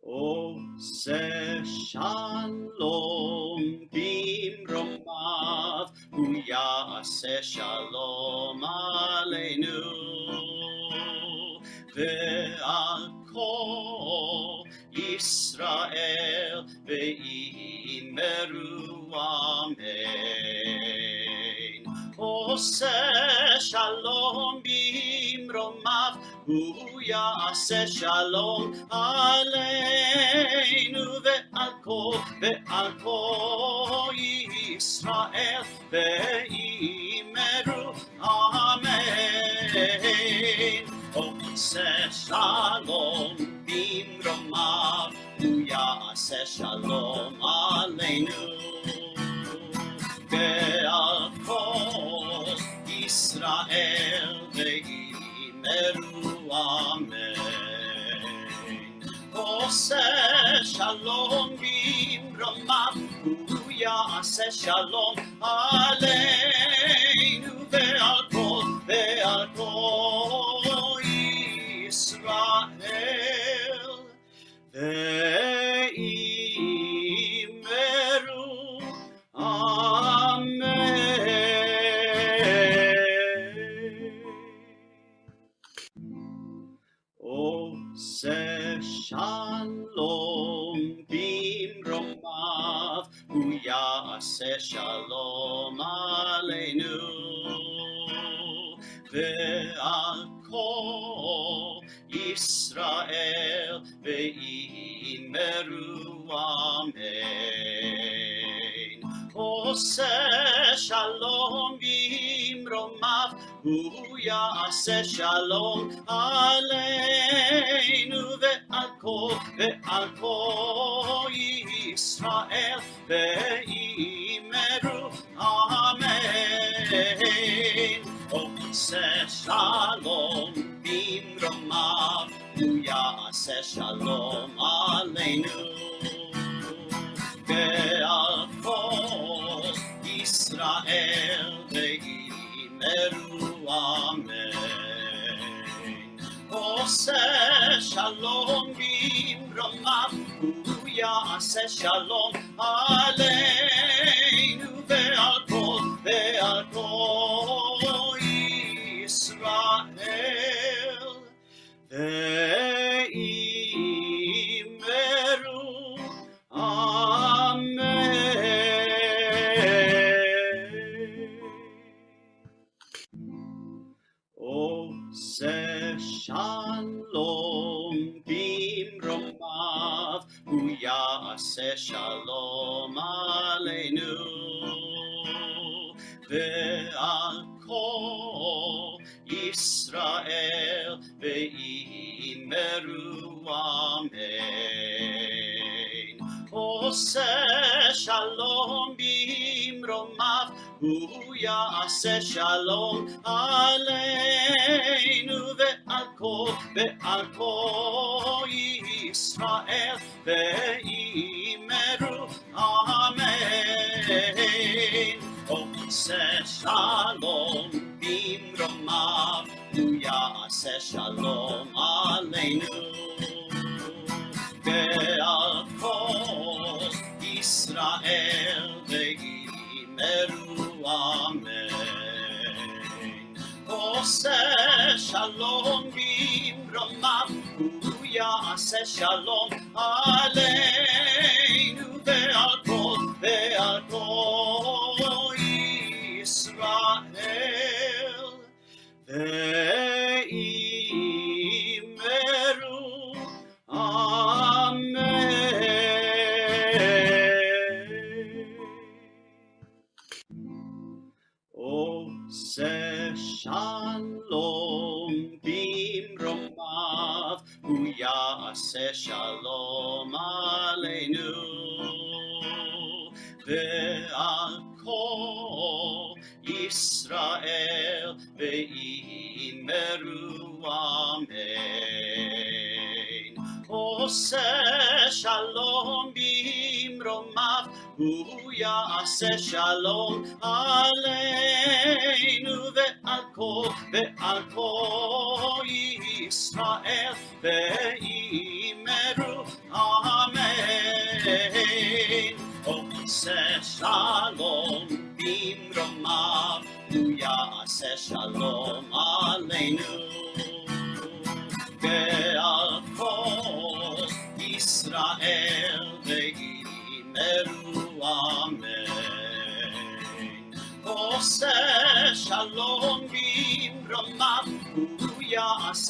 עושה שלום במרומיו, הוא יעשה שלום עלינו ועל כל ישראל ואמרו אמן. עושה שלום במרומיו, הוא יעשה שלום עלינו ועל כל ישראל ואמרו אמן. עושה שלום במרומיו, הוא יעשה שלום עלינו ועל כל ישראל ואמרו אמן. עושה שלום במרומיו, הוא יעשה שלום עלינו ועל כל ישראל ואמרו אמן. עושה שלום במרומיו, הוא יעשה שלום עלינו ועל כל ישראל ואמרו אמן. עושה שלום במרומיו, הוא יעשה שלום עלינו ועל כל ישראל ואמרו אמן. עושה שלום במרומיו, הוא יעשה שלום עלינו ועל כל ישראל ואמרו אמן. עושה שלום במרומיו, הוא יעשה שלום עלינו ועל כל ישראל ואמרו אמן. עושה שלום במרומיו, הוא יעשה שלום עלינו ועל כל ישראל ואמרו אמן. עושה שלום במרומיו, הוא יעשה שלום עלינו ועל כל ישראל ואמרו אמן. עושה שלום במרומיו, הוא יעשה שלום עלינו ועל כל ישראל ואמרו אמן. עושה שלום במרומיו, הוא יעשה שלום עלינו ועל כל ישראל ואמרו אמן. עושה שלום במרומיו, הוא יעשה שלום עלינו ועל כל ישראל ואמרו אמן. עושה שלום במרומיו, הוא יעשה שלום עלינו ועל כל ישראל ואמרו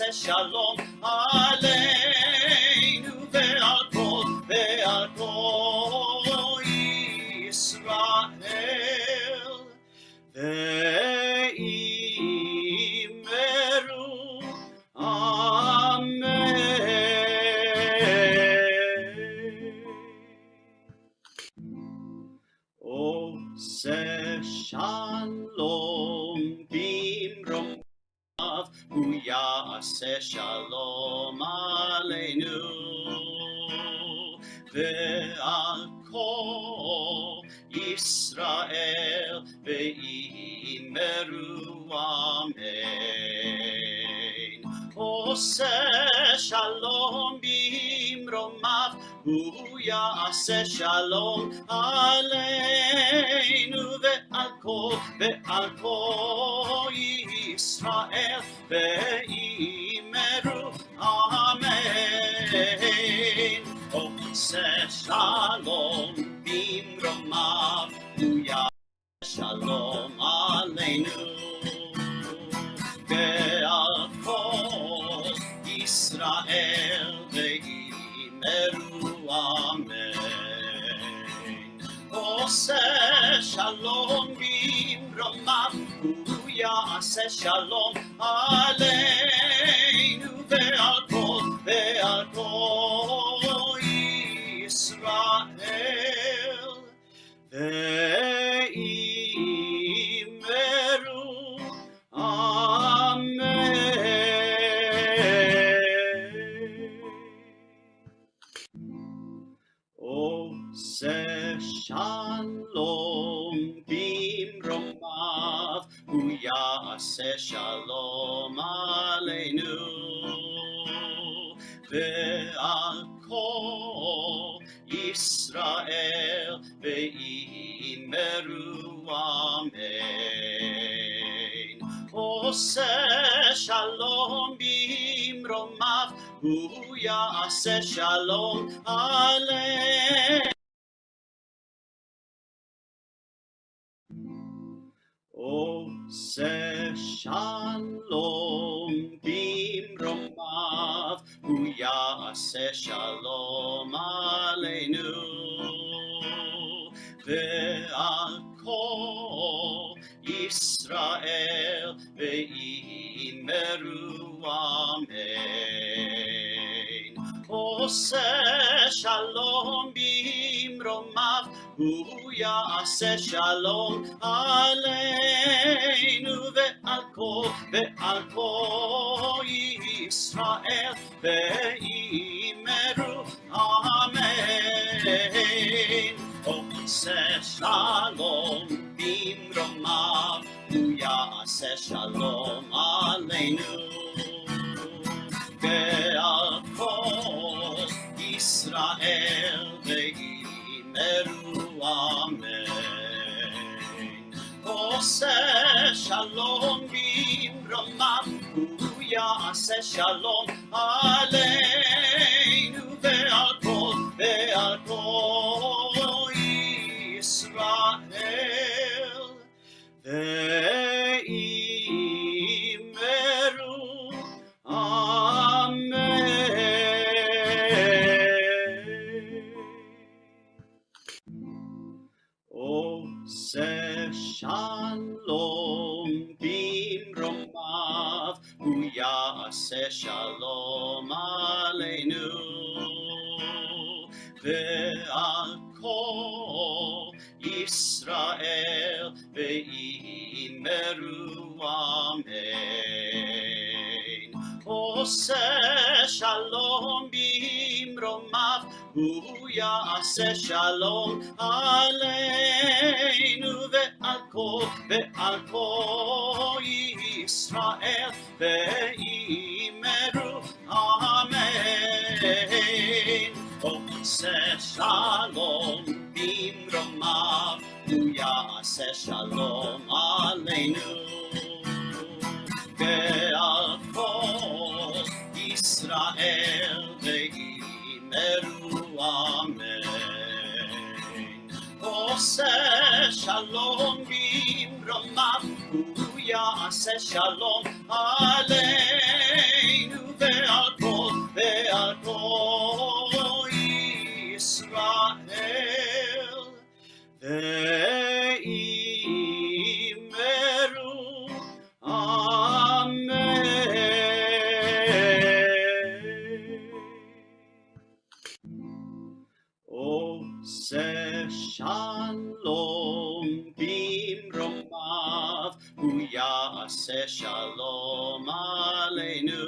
יעשה שלום עלינו ועל כל ישראל ואמרו אמן. עושה שלום במרומיו הוא יעשה שלום עלינו ועל כל ישראל ואמרו אמן. עושה שלום במרומיו הוא יעשה שלום עלינו ועל כל ישראל ואמרו אמן. עושה שלום במרומיו הוא יעשה שלום עלינו ועל כל ישראל ואמרו אמן. עושה שלום במרומיו הוא יעשה שלום עלינו ועל כל ישראל ואמרו אמן. עושה שלום במרומיו הוא יעשה שלום עלינו ועל כל ישראל ואמרו אמן. עושה שלום במרומיו הוא יעשה שלום עלינו. עושה שלום במרומיו הוא יעשה שלום עלינו ועל כל ישראל ואמרו אמן. עושה שלום במרומיו הוא יעשה שלום עלינו ועל כל ישראל ואמרו אמן. עושה שלום במרומיו הוא יעשה שלום עלינו ועל כל ישראל ואמרו אמן. עושה שלום במרומיו הוא יעשה שלום עלינו ועל כל ישראל ואמרו אמן. עושה שלום במרומיו הוא יעשה שלום עלינו ועל כל ישראל ואמרו אמן. עושה שלום במרומיו הוא יעשה שלום עלינו ועל כל ישראל ואמרו אמן. עושה שלום במרומיו הוא יעשה שלום עלינו ועל כל ישראל ואמרו אמן. עושה שלום במרומיו הוא יעשה שלום עלינו עושה שלום במרומיו, הוא יעשה שלום עלינו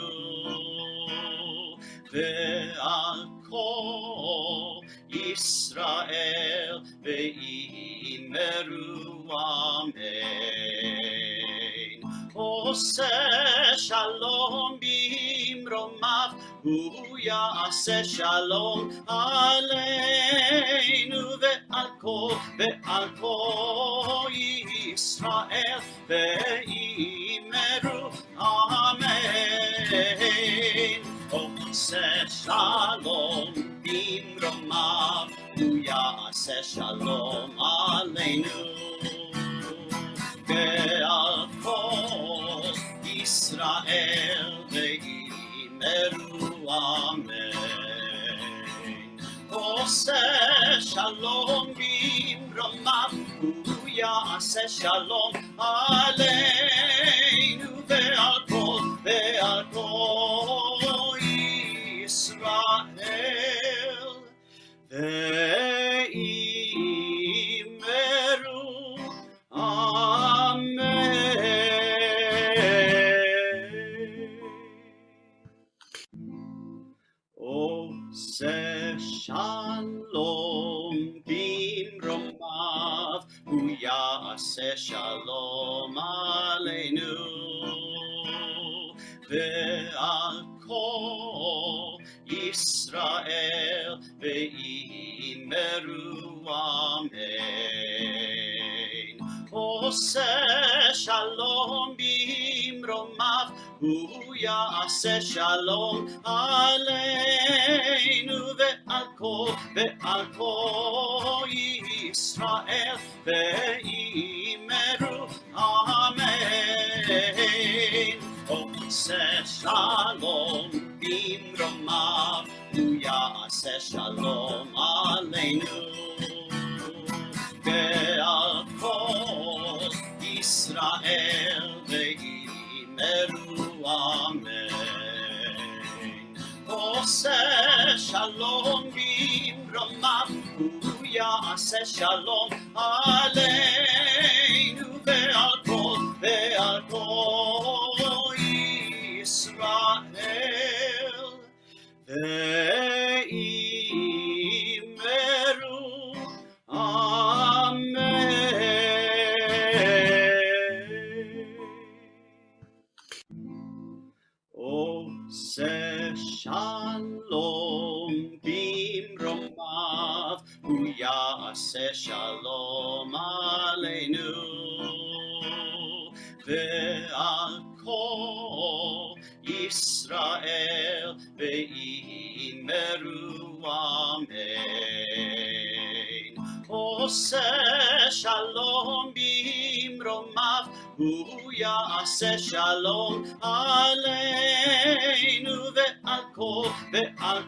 ועל כל ישראל ואמרו אמן. עושה שלום במרומיו, הוא יעשה שלום עלינו ועל כל ישראל ואמרו אמן. עושה שלום במרומיו, הוא יעשה שלום עלינו ועל כל ישראל ואמרו אמן. עושה שלום במרומיו, הוא יעשה שלום עלינו ועל כל ישראל ואמרו אמן. עושה שלום במרומיו, הוא יעשה שלום עלינו ועל כל ישראל ואמרו אמן. עושה שלום במרומיו, הוא יעשה שלום עלינו ועל כל ישראל ואמרו אמן. עושה שלום במרומיו, הוא יעשה שלום עלינו ועל כל ישראל ואמרו אמן. עושה שלום במרומיו, הוא יעשה שלום עלינו ועל כל ישראל ואמרו אמן. עושה שלום במרומיו, הוא יעשה שלום עלינו ועל כל ישראל ואמרו אמן. עושה שלום במרומיו, הוא יעשה שלום עלינו ועל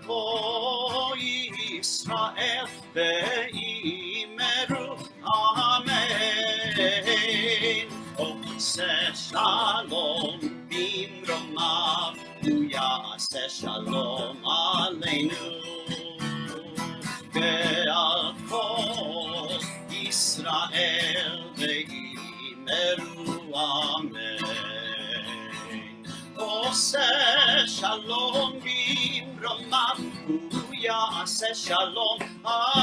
כל ישראל ואמרו אמן. עושה שלום במרומיו, הוא יעשה שלום עלינו ועל כל ישראל ואמרו אמן. עושה שלום במרומיו, הוא יעשה שלום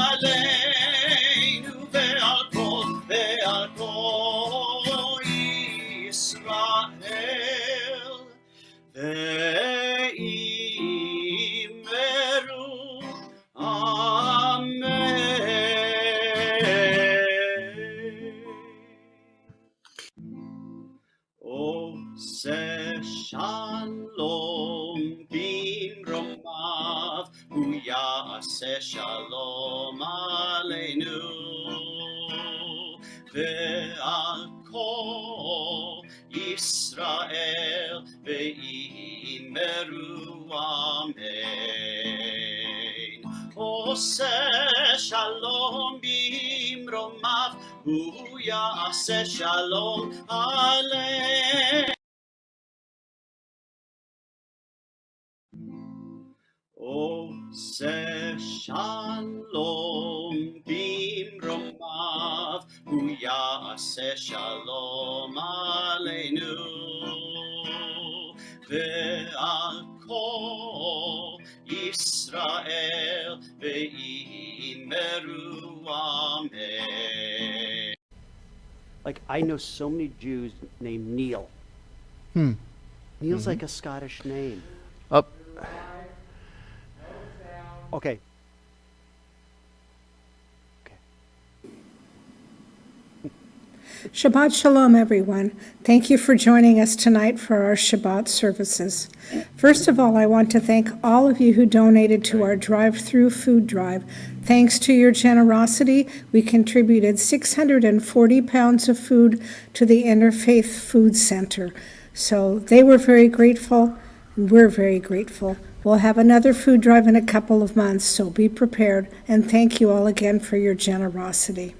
עלינו ועל כל ישראל ואמרו אמן. עושה שלום במרומיו, הוא יעשה שלום עלינו ועל כל ישראל ואמרו אמן. עושה שלום במרומיו, הוא יעשה שלום עלינו עושה שלום במרומיו, הוא יעשה שלום עלינו, ועל כל ישראל ואמרו amen. Like, I know so many Jews named Neil. Neil's like a Scottish name. Up. Okay. Shabbat Shalom, everyone. Thank you for joining us tonight for our Shabbat services. First of all, I want to thank all of you who donated to our drive-through food drive. Thanks to your generosity, we contributed 640 pounds of food to the Interfaith Food Center. So they were very grateful, and we're very grateful. We'll have another food drive in a couple of months, so be prepared, and thank you all again for your generosity.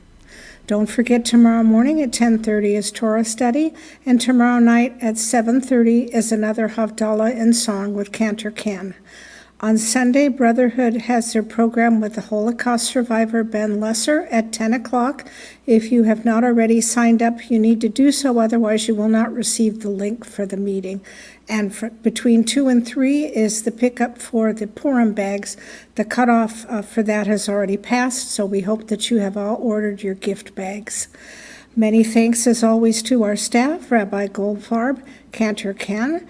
Don't forget tomorrow morning at 10:30 is Torah study, and tomorrow night at 7:30 is another Havdalah in song with Cantor Ken. On Sunday, Brotherhood has their program with the Holocaust survivor Ben Lesser at 10 o'clock. If you have not already signed up, you need to do so, otherwise you will not receive the link for the meeting. And between 2 and 3 is the pickup for the Purim bags. The cutoff for that has already passed, so we hope that you have all ordered your gift bags. Many thanks, as always, to our staff, Rabbi Goldfarb, Cantor Ken,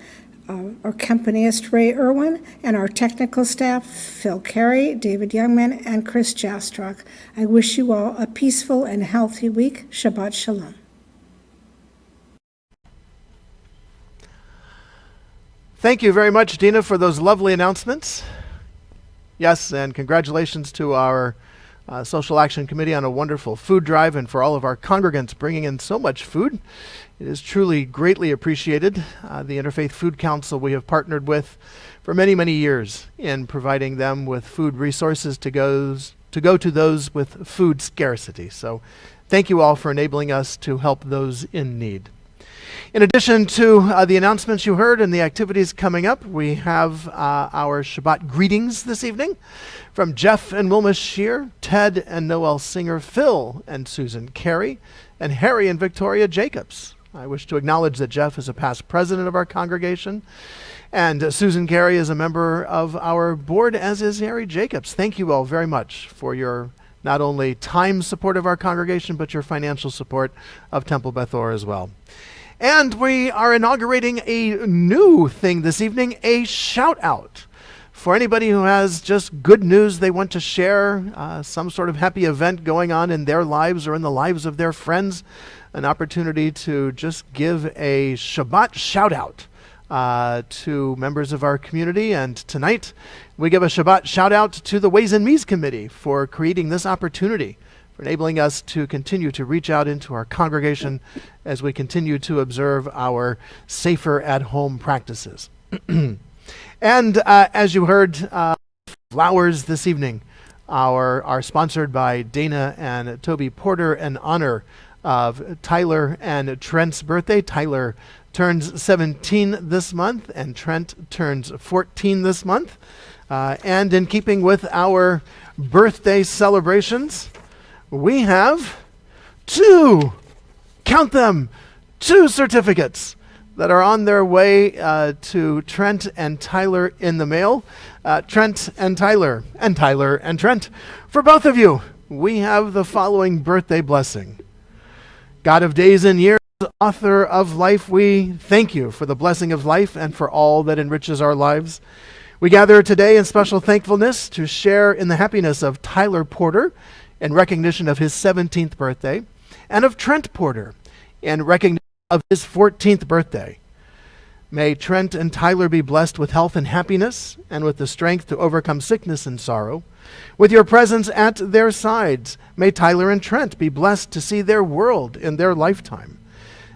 our accompanist Ray Irwin, and our technical staff, Phil Carey, David Youngman, and Chris Jastrock. I wish you all a peaceful and healthy week. Shabbat Shalom. Thank you very much, Dina, for those lovely announcements. Yes, and congratulations to our Social Action Committee on a wonderful food drive, and for all of our congregants bringing in so much food. It is truly greatly appreciated. The Interfaith Food Council we have partnered with for many, many years in providing them with food resources to go to those with food scarcity. So thank you all for enabling us to help those in need. In addition to the announcements you heard and the activities coming up, we have our Shabbat Greetings this evening from Jeff and Wilma Shear, Ted and Noel Singer, Phil and Susan Carey, and Harry and Victoria Jacobs. I wish to acknowledge that Jeff is a past president of our congregation, and Susan Carey is a member of our board, as is Harry Jacobs. Thank you all very much for your not only time support of our congregation, but your financial support of Temple Beth Or as well. And we are inaugurating a new thing this evening, a shout out. For anybody who has just good news they want to share, some sort of happy event going on in their lives or in the lives of their friends, an opportunity to just give a Shabbat shout out to members of our community. And tonight we give a Shabbat shout out to the Ways and Means Committee for creating this opportunity, for enabling us to continue to reach out into our congregation as we continue to observe our safer at-home practices. And as you heard, flowers this evening are sponsored by Dana and Toby Porter in honor of Tyler and Trent's birthday. Tyler turns 17 this month, and Trent turns 14 this month. And in keeping with our birthday celebrations, we have two certificates that are on their way to Trent and Tyler in the mail. Trent and Tyler, and Tyler and Trent. For both of you, we have the following birthday blessing. God of days and years, author of life, we thank you for the blessing of life and for all that enriches our lives. We gather today in special thankfulness to share in the happiness of Tyler Porter in recognition of his 17th birthday, and of Trent Porter in recognition of his 14th birthday. May Trent and Tyler be blessed with health and happiness, and with the strength to overcome sickness and sorrow. With your presence at their sides, may Tyler and Trent be blessed to see their world in their lifetime.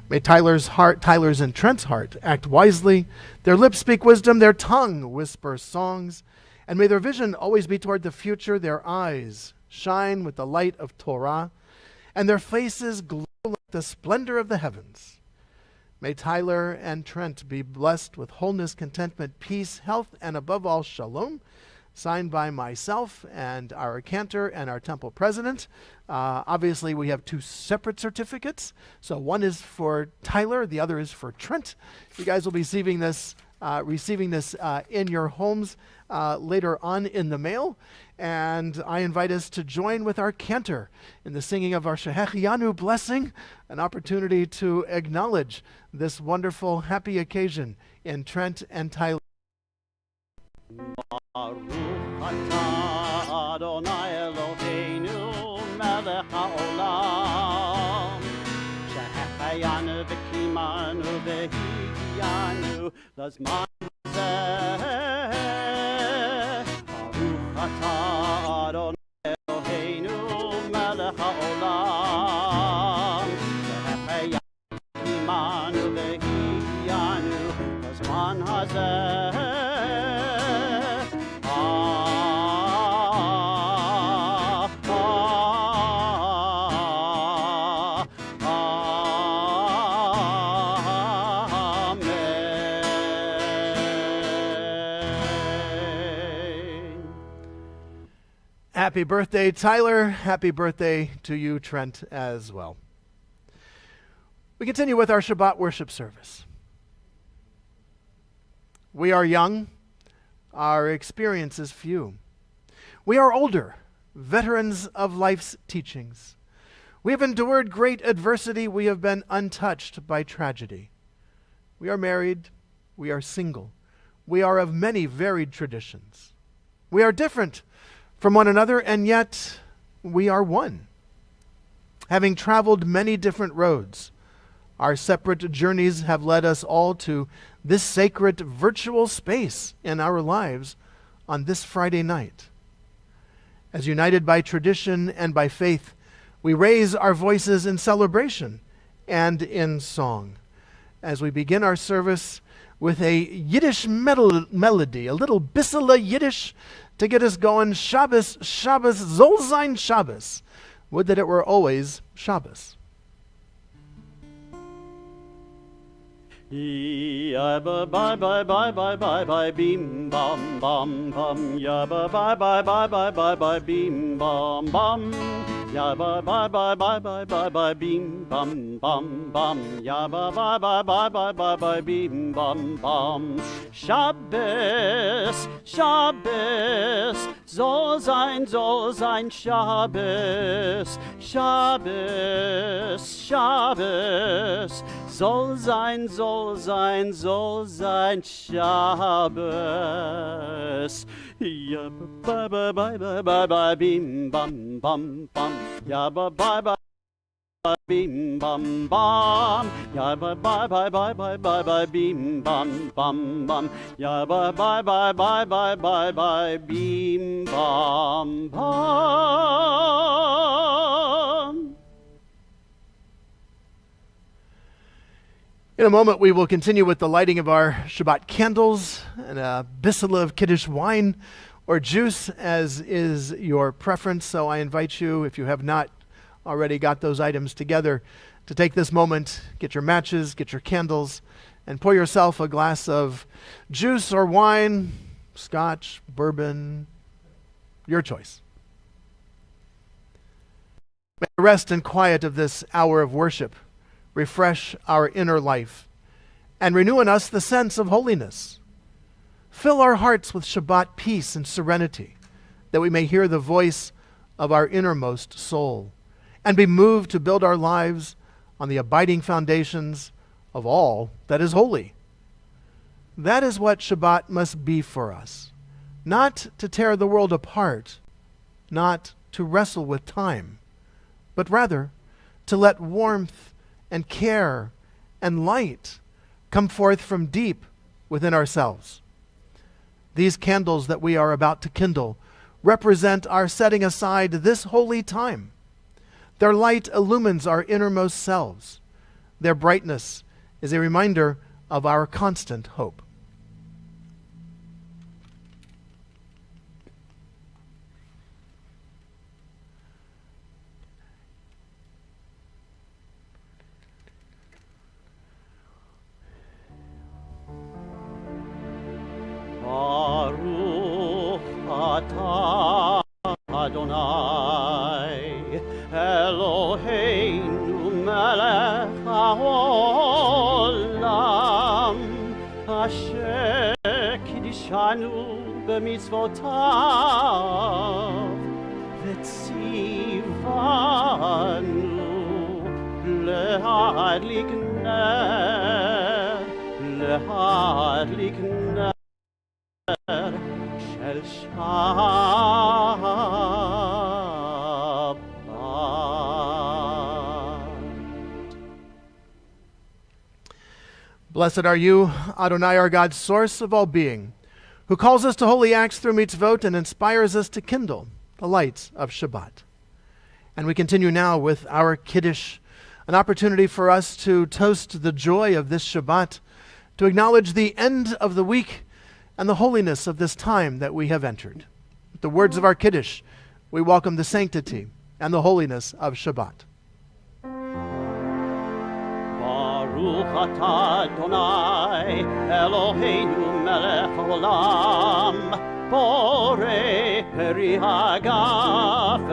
May Tyler's and Trent's heart act wisely, their lips speak wisdom, their tongue whisper songs, and may their vision always be toward the future, their eyes shine with the light of Torah, and their faces glow like the splendor of the heavens. May Tyler and Trent be blessed with wholeness, contentment, peace, health, and above all, shalom, signed by myself and our Cantor and our temple president. Obviously, we have two separate certificates. So one is for Tyler, the other is for Trent. You guys will be receiving this in your homes later on in the mail. And I invite us to join with our Cantor in the singing of our Shehechianu blessing, an opportunity to acknowledge this wonderful, happy occasion in Trent and Tyler. Baruch atah Adonai Eloheinu melech haolam shehecheyanu v'kimanu v'higiyanu lazman hazeh. Baruch atah Adonai Eloheinu melech haolam shehecheyanu v'kimanu v'higiyanu lazman hazeh. Happy birthday, Tyler. Happy birthday to you, Trent, as well. We continue with our Shabbat worship service. We are young. Our experience is few. We are older, veterans of life's teachings. We have endured great adversity. We have been untouched by tragedy. We are married. We are single. We are of many varied traditions. We are different from one another, and yet we are one. Having traveled many different roads, our separate journeys have led us all to this sacred virtual space in our lives on this Friday night. As united by tradition and by faith, we raise our voices in celebration and in song as we begin our service with a Yiddish melody, a little Bissela Yiddish to get us going. Shabbos, Shabbos, soll sein Shabbos. Would that it were always Shabbos. Ya ba bye bye bye bye bye bye bim bam bam bam. Ya ba bye bye bye bye bye bye bim bam bam. Ya ba bye bye bye bye bye bye bim bam bam bam. Ya ba bye bye bye bye bye bye bim bam bam. Shabbos, Shabbos, soll sein Shabbos. Shabbos, Shabbos, soll sein Shabbos. Ya ba ba bye bye bye bye bim bam bam bam. Ya ba bye bye bim bam bam. Ya ba bye bye bye bye bye bye bim bam bam bam. Ya ba bye bye bye bye bye bye bim bam bam. In a moment, we will continue with the lighting of our Shabbat candles and a bissel of Kiddush wine or juice, as is your preference. So I invite you, if you have not already got those items together, to take this moment, get your matches, get your candles, and pour yourself a glass of juice or wine, scotch, bourbon, your choice. May the rest and quiet of this hour of worship refresh our inner life and renew in us the sense of holiness. Fill our hearts with Shabbat peace and serenity, that we may hear the voice of our innermost soul and be moved to build our lives on the abiding foundations of all that is holy. That is what Shabbat must be for us, not to tear the world apart, not to wrestle with time, but rather to let warmth and care and light come forth from deep within ourselves. These candles that we are about to kindle represent our setting aside this holy time. Their light illumines our innermost selves. Their brightness is a reminder of our constant hope. Baruch אתה אדוני אלוהינו מלך העולם אשר קידשנו במצוותיו וציוונו להדליק נר של שבת. Blessed are you, Adonai, our God, source of all being, who calls us to holy acts through mitzvot and inspires us to kindle the lights of Shabbat. And we continue now with our Kiddush, an opportunity for us to toast the joy of this Shabbat, to acknowledge the end of the week and the holiness of this time that we have entered. With the words of our Kiddush, we welcome the sanctity and the holiness of Shabbat. Baruch atah Adonai Eloheinu melech haolam borei peri hagafen.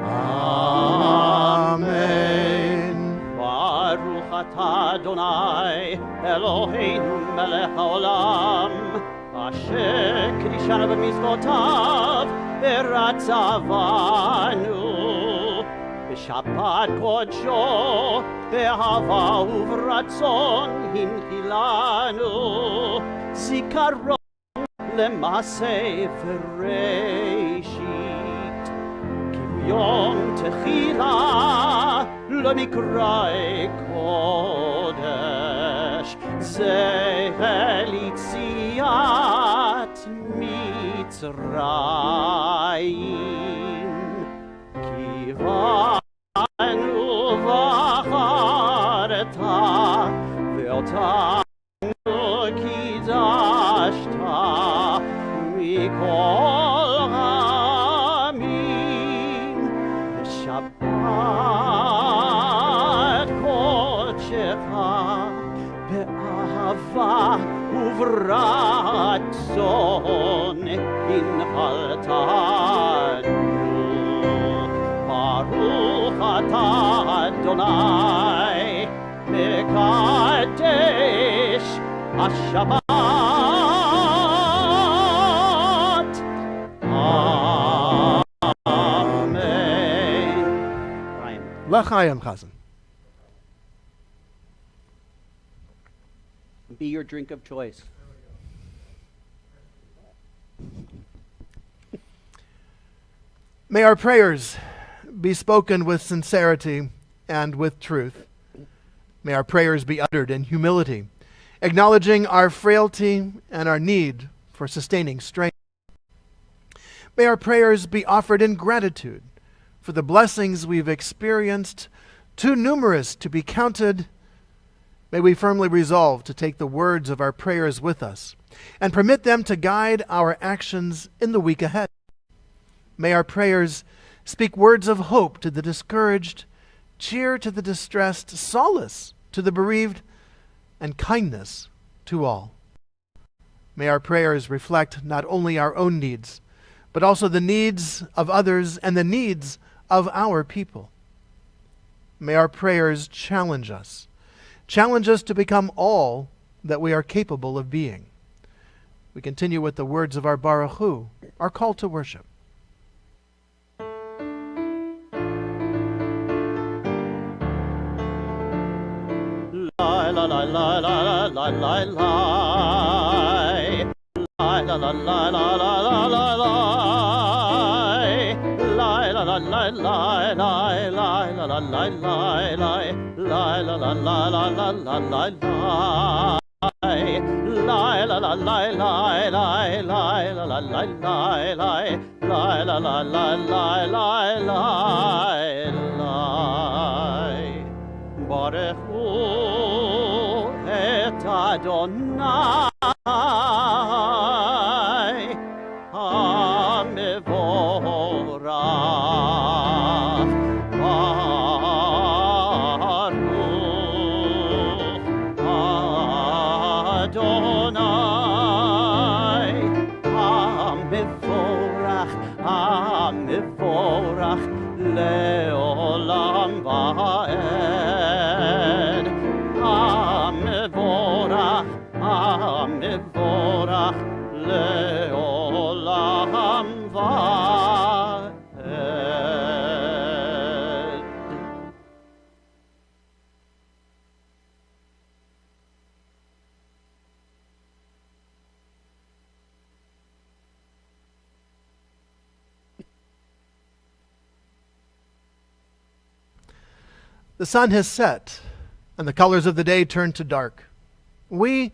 Amen. Baruch atah Adonai Eloheinu melech haolam asher kidishanu b'mitzvotav v'ratzavanu Shabbat kodsho be'ahava uvratzon hinchilanu zikaron lemaseh v'reishit kiyom techila lemikrai kodesh zeh litziat mitzrayim kivanu v'acharta ve'otanu kidashta mikol hamim v'shabbat kodshecha be'ahava uvratzon hinchaltanu Baruch atah Adonai mekadesh ha-Shabbat. Amen. L'chaim, Chazan. Be your drink of choice. May our prayers be spoken with sincerity and with truth. May our prayers be uttered in humility, acknowledging our frailty and our need for sustaining strength. May our prayers be offered in gratitude for the blessings we've experienced, too numerous to be counted. May we firmly resolve to take the words of our prayers with us and permit them to guide our actions in the week ahead. May our prayers speak words of hope to the discouraged, cheer to the distressed, solace to the bereaved, and kindness to all. May our prayers reflect not only our own needs, but also the needs of others and the needs of our people. May our prayers challenge us to become all that we are capable of being. We continue with the words of our Baruch Hu, our call to worship. La la la la la la la la la la la la la la la Baruch Hu et Adonai HaMevorach Baruch Adonai HaMevorach המבורך, המבורך לעולם ועד. המבורך, המבורך לעולם ועד. The sun has set, and the colors of the day turn to dark. We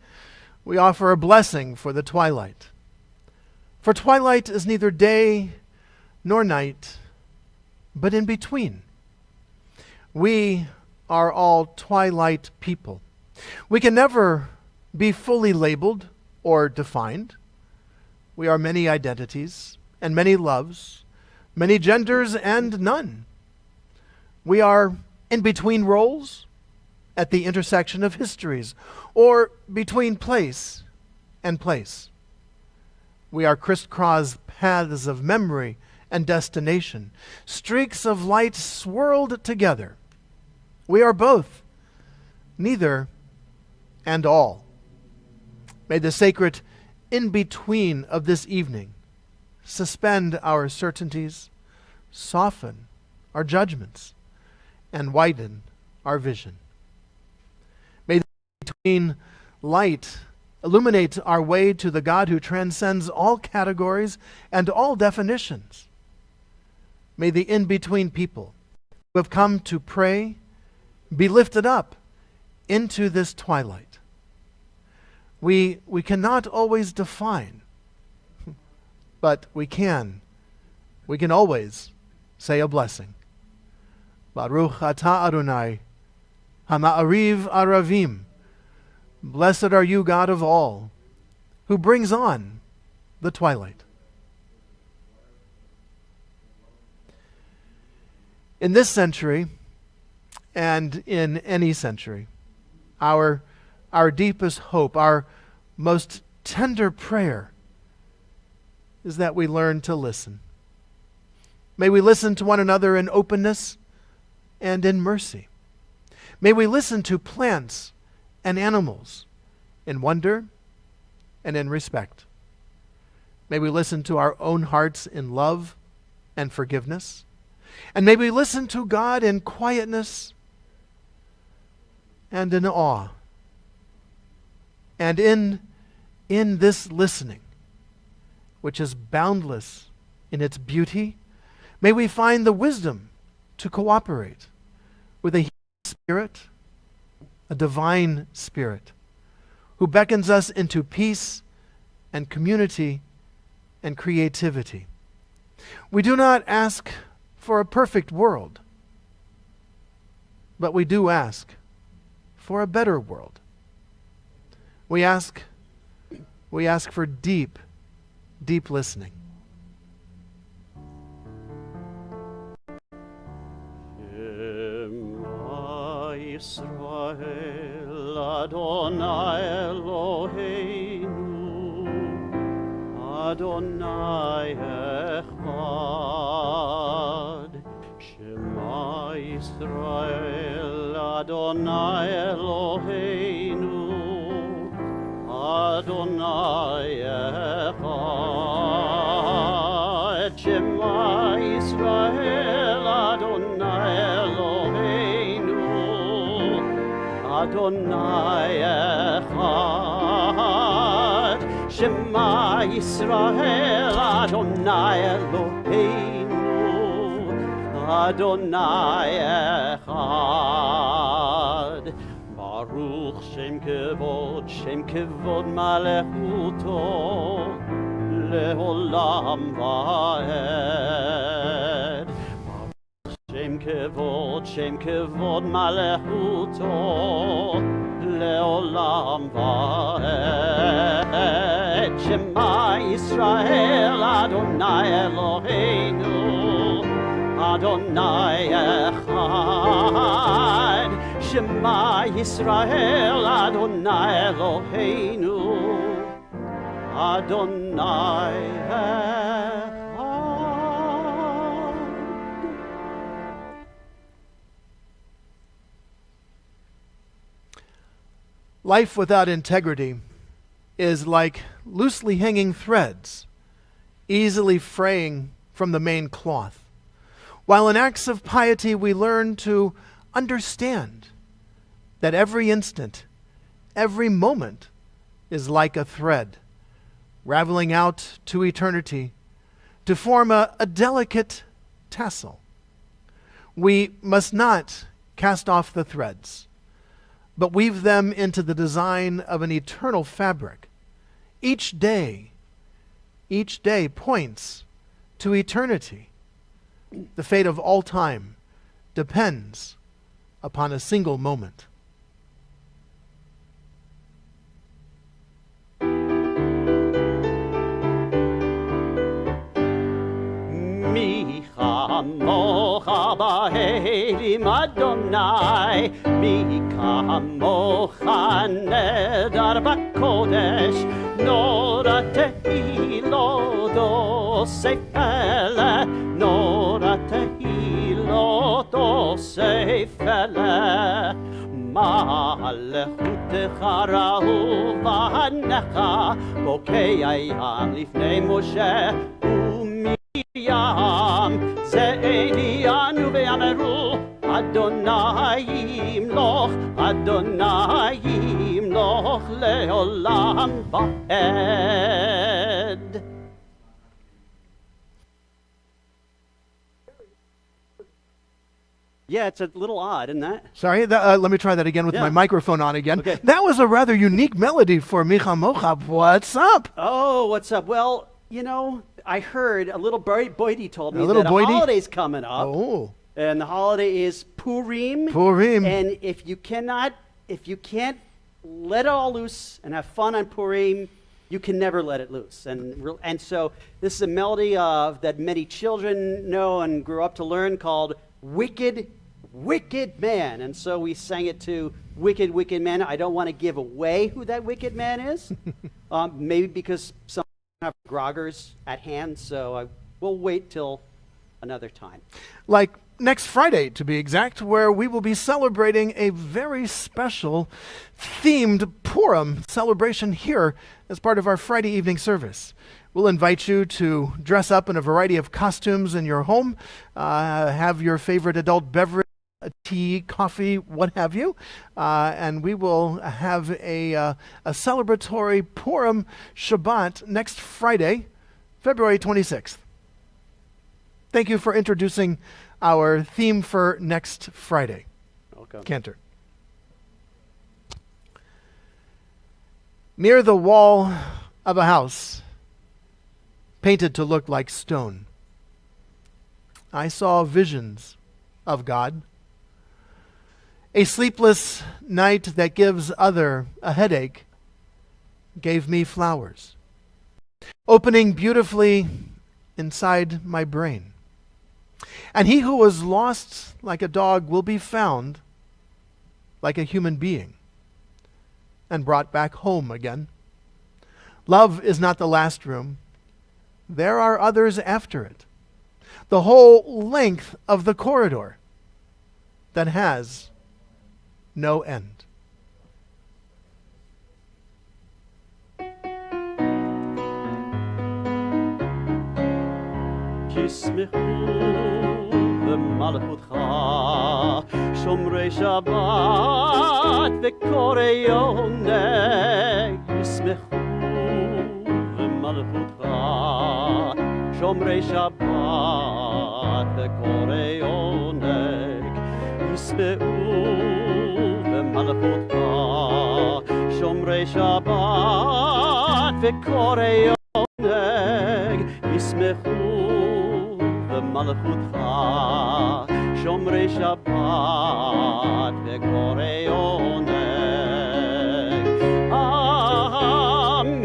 offer a blessing for the twilight. For twilight is neither day nor night, but in between. We are all twilight people. We can never be fully labeled or defined. We are many identities and many loves, many genders and none. We are in between roles, at the intersection of histories, or between place and place. We are crisscross paths of memory and destination, streaks of light swirled together. We are both, neither and all. May the sacred in-between of this evening suspend our certainties, soften our judgments, and widen our vision. May the in-between light illuminate our way to the God who transcends all categories and all definitions. May the in-between people who have come to pray be lifted up into this twilight. We cannot always define, but we can always say a blessing. Baruch atah Adonai, hama'ariv aravim. Blessed are you, God of all, who brings on the twilight. In this century, and in any century, our deepest hope, our most tender prayer is that we learn to listen. May we listen to one another in openness and in mercy. May we listen to plants and animals in wonder and in respect. May we listen to our own hearts in love and forgiveness. And may we listen to God in quietness and in awe. And in this listening, which is boundless in its beauty, may we find the wisdom to cooperate with a spirit, a divine spirit, who beckons us into peace and community and creativity. We do not ask for a perfect world, but we do ask for a better world. We ask for deep, deep listening. Yisrael Adonai Eloheinu Adonai Echad Shema Yisrael Adonai Eloheinu Adonai Echad Shema Yisrael Adonai Eloheinu Adonai Echad Shema Yisrael Adonai Eloheinu Adonai Echad Baruch Shem Kevod Malechuto Leolam Vaed Shem Kevod Malechuto Leolam Vaed Shema Yisrael Adonai Eloheinu Adonai Echad Shema Yisrael Adonai Eloheinu Adonai Echad. Life without integrity is like loosely hanging threads, easily fraying from the main cloth. While in acts of piety we learn to understand that every instant, every moment is like a thread, raveling out to eternity to form a delicate tassel. We must not cast off the threads, but weave them into the design of an eternal fabric. Each day points to eternity. The fate of all time depends upon a single moment. Mi chamocha b'helim Adonai, mi kamocha nedar b'kodesh, nora tehilot osei pele, nora tehilot osei pele. Ma'alechutecha ra'u v'hanecha, bokei hayam lifnei Moshe Yam ze'elianu ve'ameru Adonai yimloch le'olam va'ed. Yeah, it's a little odd, isn't that? Sorry, let me try that again with my microphone on again. Okay. That was a rather unique melody for Micha Mochab. What's up? Oh, what's up? Well, you know, I heard a little Boydie told me little that Boydie? a holiday's coming up. Oh. And the holiday is Purim. Purim. And if you can't let it all loose and have fun on Purim, you can never let it loose. And so this is a melody that many children know and grew up to learn called Wicked, Wicked Man. And so we sang it to Wicked, Wicked Man. I don't want to give away who that wicked man is. Maybe because some have groggers at hand, so we'll wait till another time. Like next Friday, to be exact, where we will be celebrating a very special themed Purim celebration here as part of our Friday evening service. We'll invite you to dress up in a variety of costumes in your home, have your favorite adult beverage, tea, coffee, what have you, and we will have a celebratory Purim Shabbat next Friday, February 26th. Thank you for introducing our theme for next Friday. Welcome. Cantor. Near the wall of a house, painted to look like stone, I saw visions of God. A sleepless night that gives other a headache gave me flowers, opening beautifully inside my brain. And he who was lost like a dog will be found like a human being and brought back home again. Love is not the last room. There are others after it. The whole length of the corridor that has no end. Yismechu v'malchutcha Shomrei Shabbat v'korei oneg Yismechu v'malchutcha Shomrei Shabbat v'korei oneg Yismechu v'malchutcha Shomrei Shabbat v'korei oneg Yismechu v'malchutcha Shomrei Shabbat v'korei oneg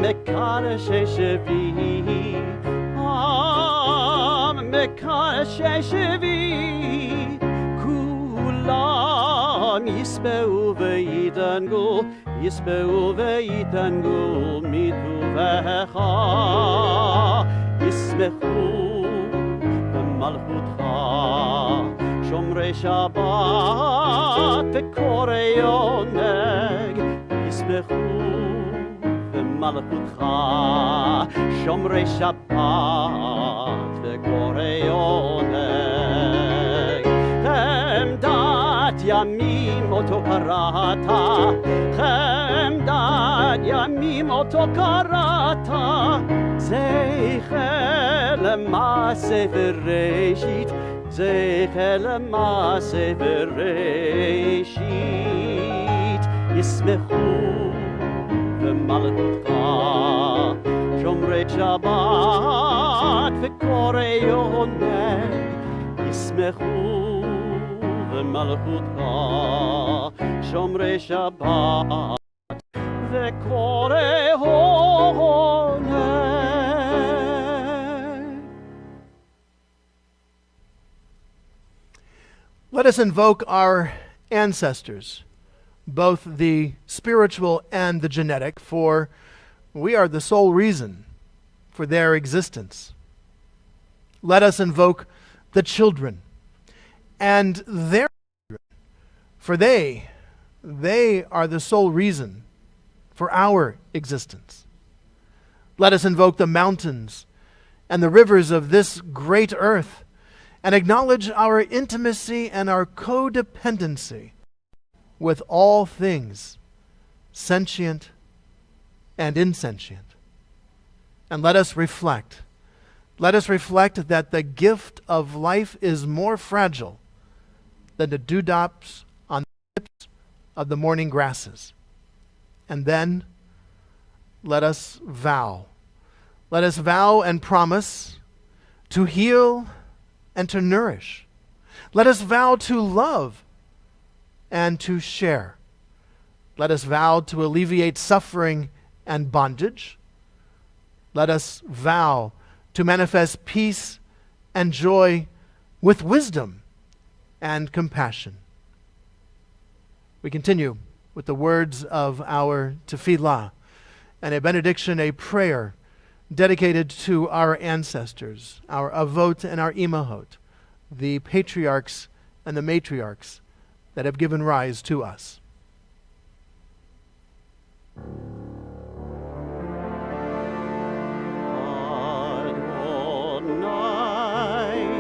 Mekadeshei Shevi Mekadeshei Shevi Kulam Yisbeu v'yitangu mituvecha Yismechu v'malchutcha Shomrei Shabbat v'korei oneg ישמחו במלכותך, שומרי שבת וקוראי עונג. חמדת ימים אותו קראת, חמדת ימים אותו קראת, זכר למעשה בראשית, זכר למעשה בראשית. ישמחו במלכותך, שומרי שבת וקוראי עונג. ישמחו במלכותך, שומרי שבת וקוראי עונג. Let us invoke our ancestors, both the spiritual and the genetic, for we are the sole reason for their existence. Let us invoke the children and their children, for they are the sole reason for our existence. Let us invoke the mountains and the rivers of this great earth, and acknowledge our intimacy and our codependency with all things sentient and insentient. And let us reflect that the gift of life is more fragile than the dewdrops on the tips of the morning grasses. And then let us vow and promise to heal and to nourish. Let us vow to love and to share. Let us vow to alleviate suffering and bondage. Let us vow to manifest peace and joy with wisdom and compassion. We continue with the words of our tefillah and a benediction, a prayer dedicated to our ancestors, our avot and our imahot, the patriarchs and the matriarchs that have given rise to us. Adonai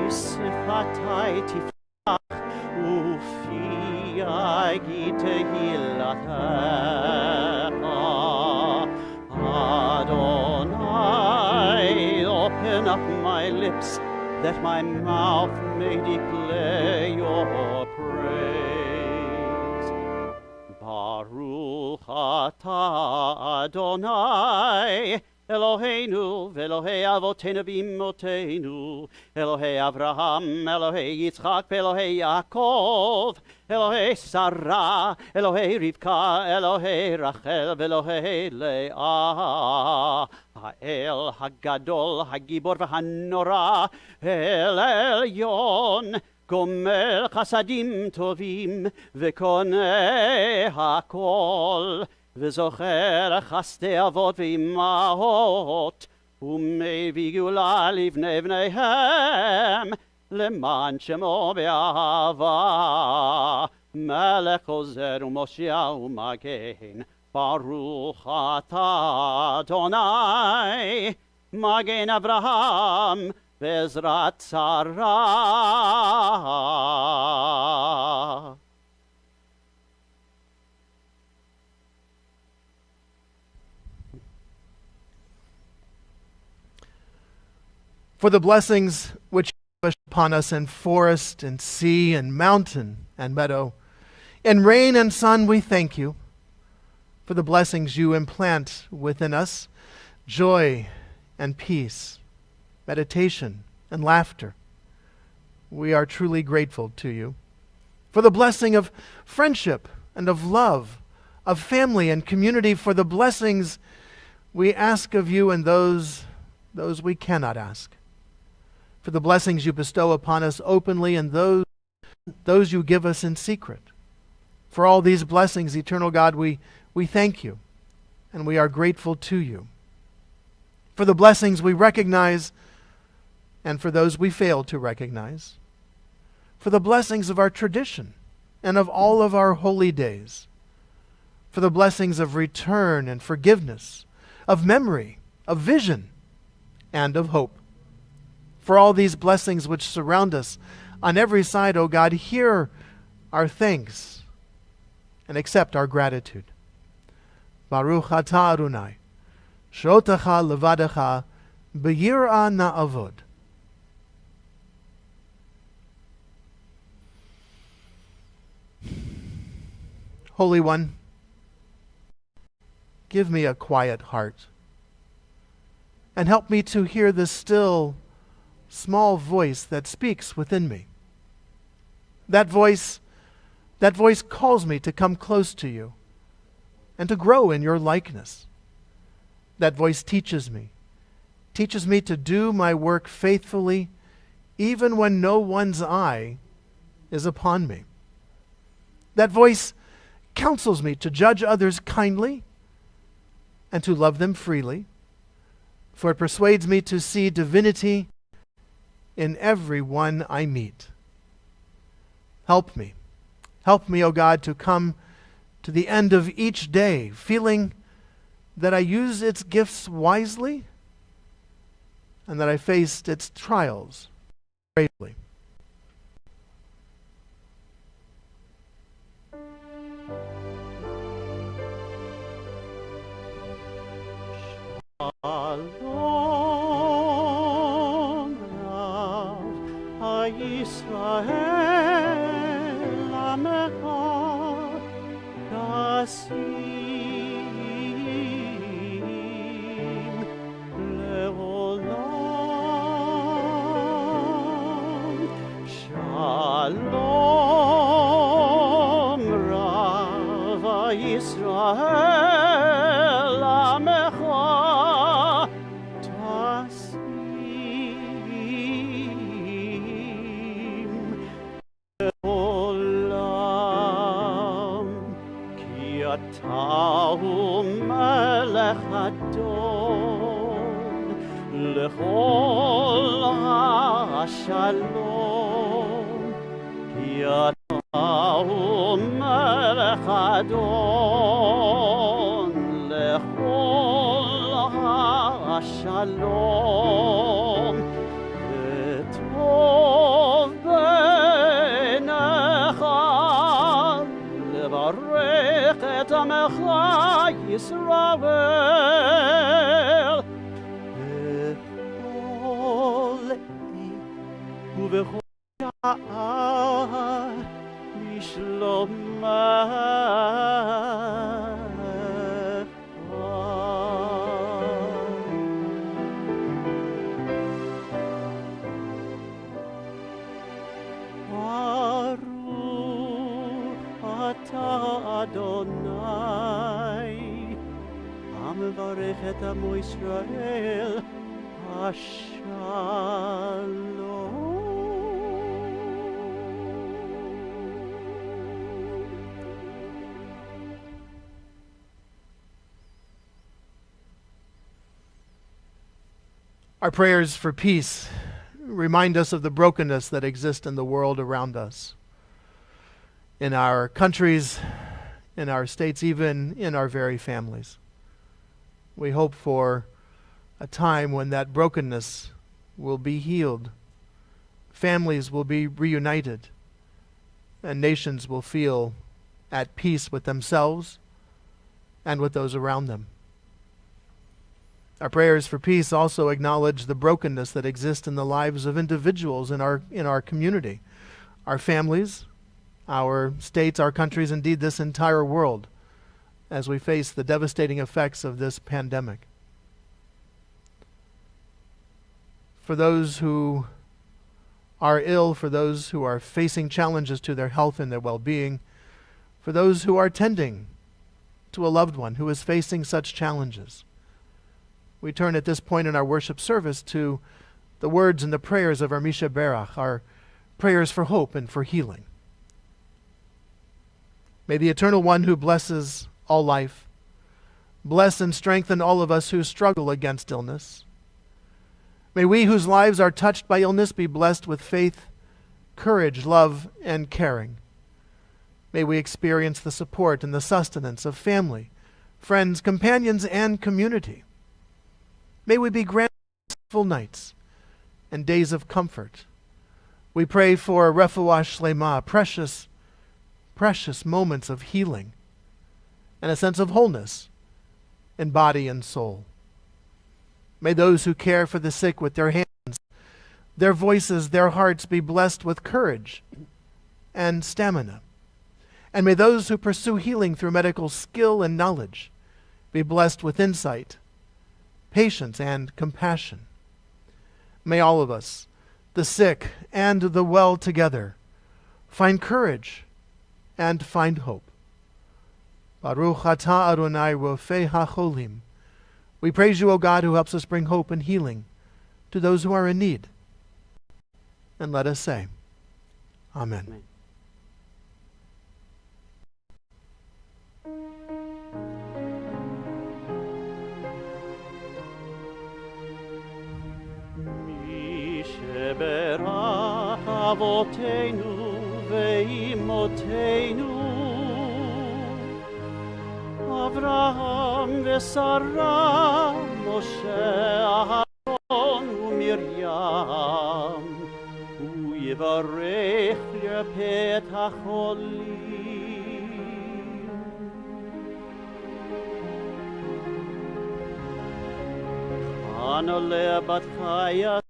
sifatai tifach ufi yagid tehilatecha. Adonai, open up my lips, that my mouth may declare your praise. Baruch atah Adonai, Eloheinu ve'Elohei avotenu v'imotenu, Elohei Avraham, Elohei Yitzchak, ve'Elohei Yaakov, Elohei Sarah, Elohei Rivka, Elohei Rachel, ve'Elohei Leah, Ha'el Hagadol, Hagibor v'Hanora, El Elyon, Gomel Chasadim Tovim, Ve'Koneh Hakol, וזוכר חסדי אבות ואימהות, ומביא גאולה לבני בניהם, למען שמו באהבה. מלך עוזר ומושיע ומגן, ברוך אתה אדוני, מגן אברהם בעזרת שרה. For the blessings which you lavish upon us in forest and sea and mountain and meadow, in rain and sun we thank you. For the blessings you implant within us, joy and peace, meditation and laughter, we are truly grateful to you. For the blessing of friendship and of love, of family and community, for the blessings we ask of you and those we cannot ask. For the blessings you bestow upon us openly and those you give us in secret. For all these blessings, eternal God, we thank you and we are grateful to you. For the blessings we recognize and for those we fail to recognize. For the blessings of our tradition and of all of our holy days. for the blessings of return and forgiveness, of memory, of vision, and of hope. For all these blessings which surround us on every side, O God, hear our thanks and accept our gratitude. Baruch atah Adonai, she'otecha levadecha b'yirah na'avod. Holy One, give me a quiet heart and help me to hear the still, small voice that speaks within me. That voice calls me to come close to you and to grow in your likeness. That voice teaches me to do my work faithfully, even when no one's eye is upon me. That voice counsels me to judge others kindly and to love them freely, for it persuades me to see divinity in every one I meet. Help me, O God, to come to the end of each day feeling that I use its gifts wisely and that I faced its trials bravely. Shalom Rav HaYisrael Amecha Yasim Leolam. Shalom Rav HaYisrael Amecha Tahu melech adon lechol hashalom Tahu melech adon lechol hashalom V'tov beinecha levarech et amecha Yisrael bechol le'i ubechol sha'ah Adonai, Amevarech et Amo Yisrael, Hashalom. Our prayers for peace remind us of the brokenness that exists in the world around us, in our countries, in our states, even in our very families. We hope for a time when that brokenness will be healed, families will be reunited, and nations will feel at peace with themselves and with those around them. Our prayers for peace also acknowledge the brokenness that exists in the lives of individuals in our community, our families, our states, our countries, indeed this entire world, as we face the devastating effects of this pandemic. For those who are ill, for those who are facing challenges to their health and their well-being, for those who are tending to a loved one who is facing such challenges, we turn at this point in our worship service to the words and the prayers of our Misha Berach, our prayers for hope and for healing. May the Eternal One who blesses all life bless and strengthen all of us who struggle against illness. May we whose lives are touched by illness be blessed with faith, courage, love, and caring. May we experience the support and the sustenance of family, friends, companions, and community. May we be granted full nights and days of comfort. We pray for refuah shlema, precious, precious moments of healing and a sense of wholeness in body and soul. May those who care for the sick with their hands, their voices, their hearts be blessed with courage and stamina. And may those who pursue healing through medical skill and knowledge be blessed with insight, patience, and compassion. May all of us, the sick and the well together, find courage and find hope. Baruch atah Adonai rofei hacholim. We praise you, O God, who helps us bring hope and healing to those who are in need. And let us say, Amen. Amen. Berach Avotenu ve'imotenu Avraham ve'Sarah Moshe Aharon u'Miriam u'yivarech l'pet hacholim Anole bat chaya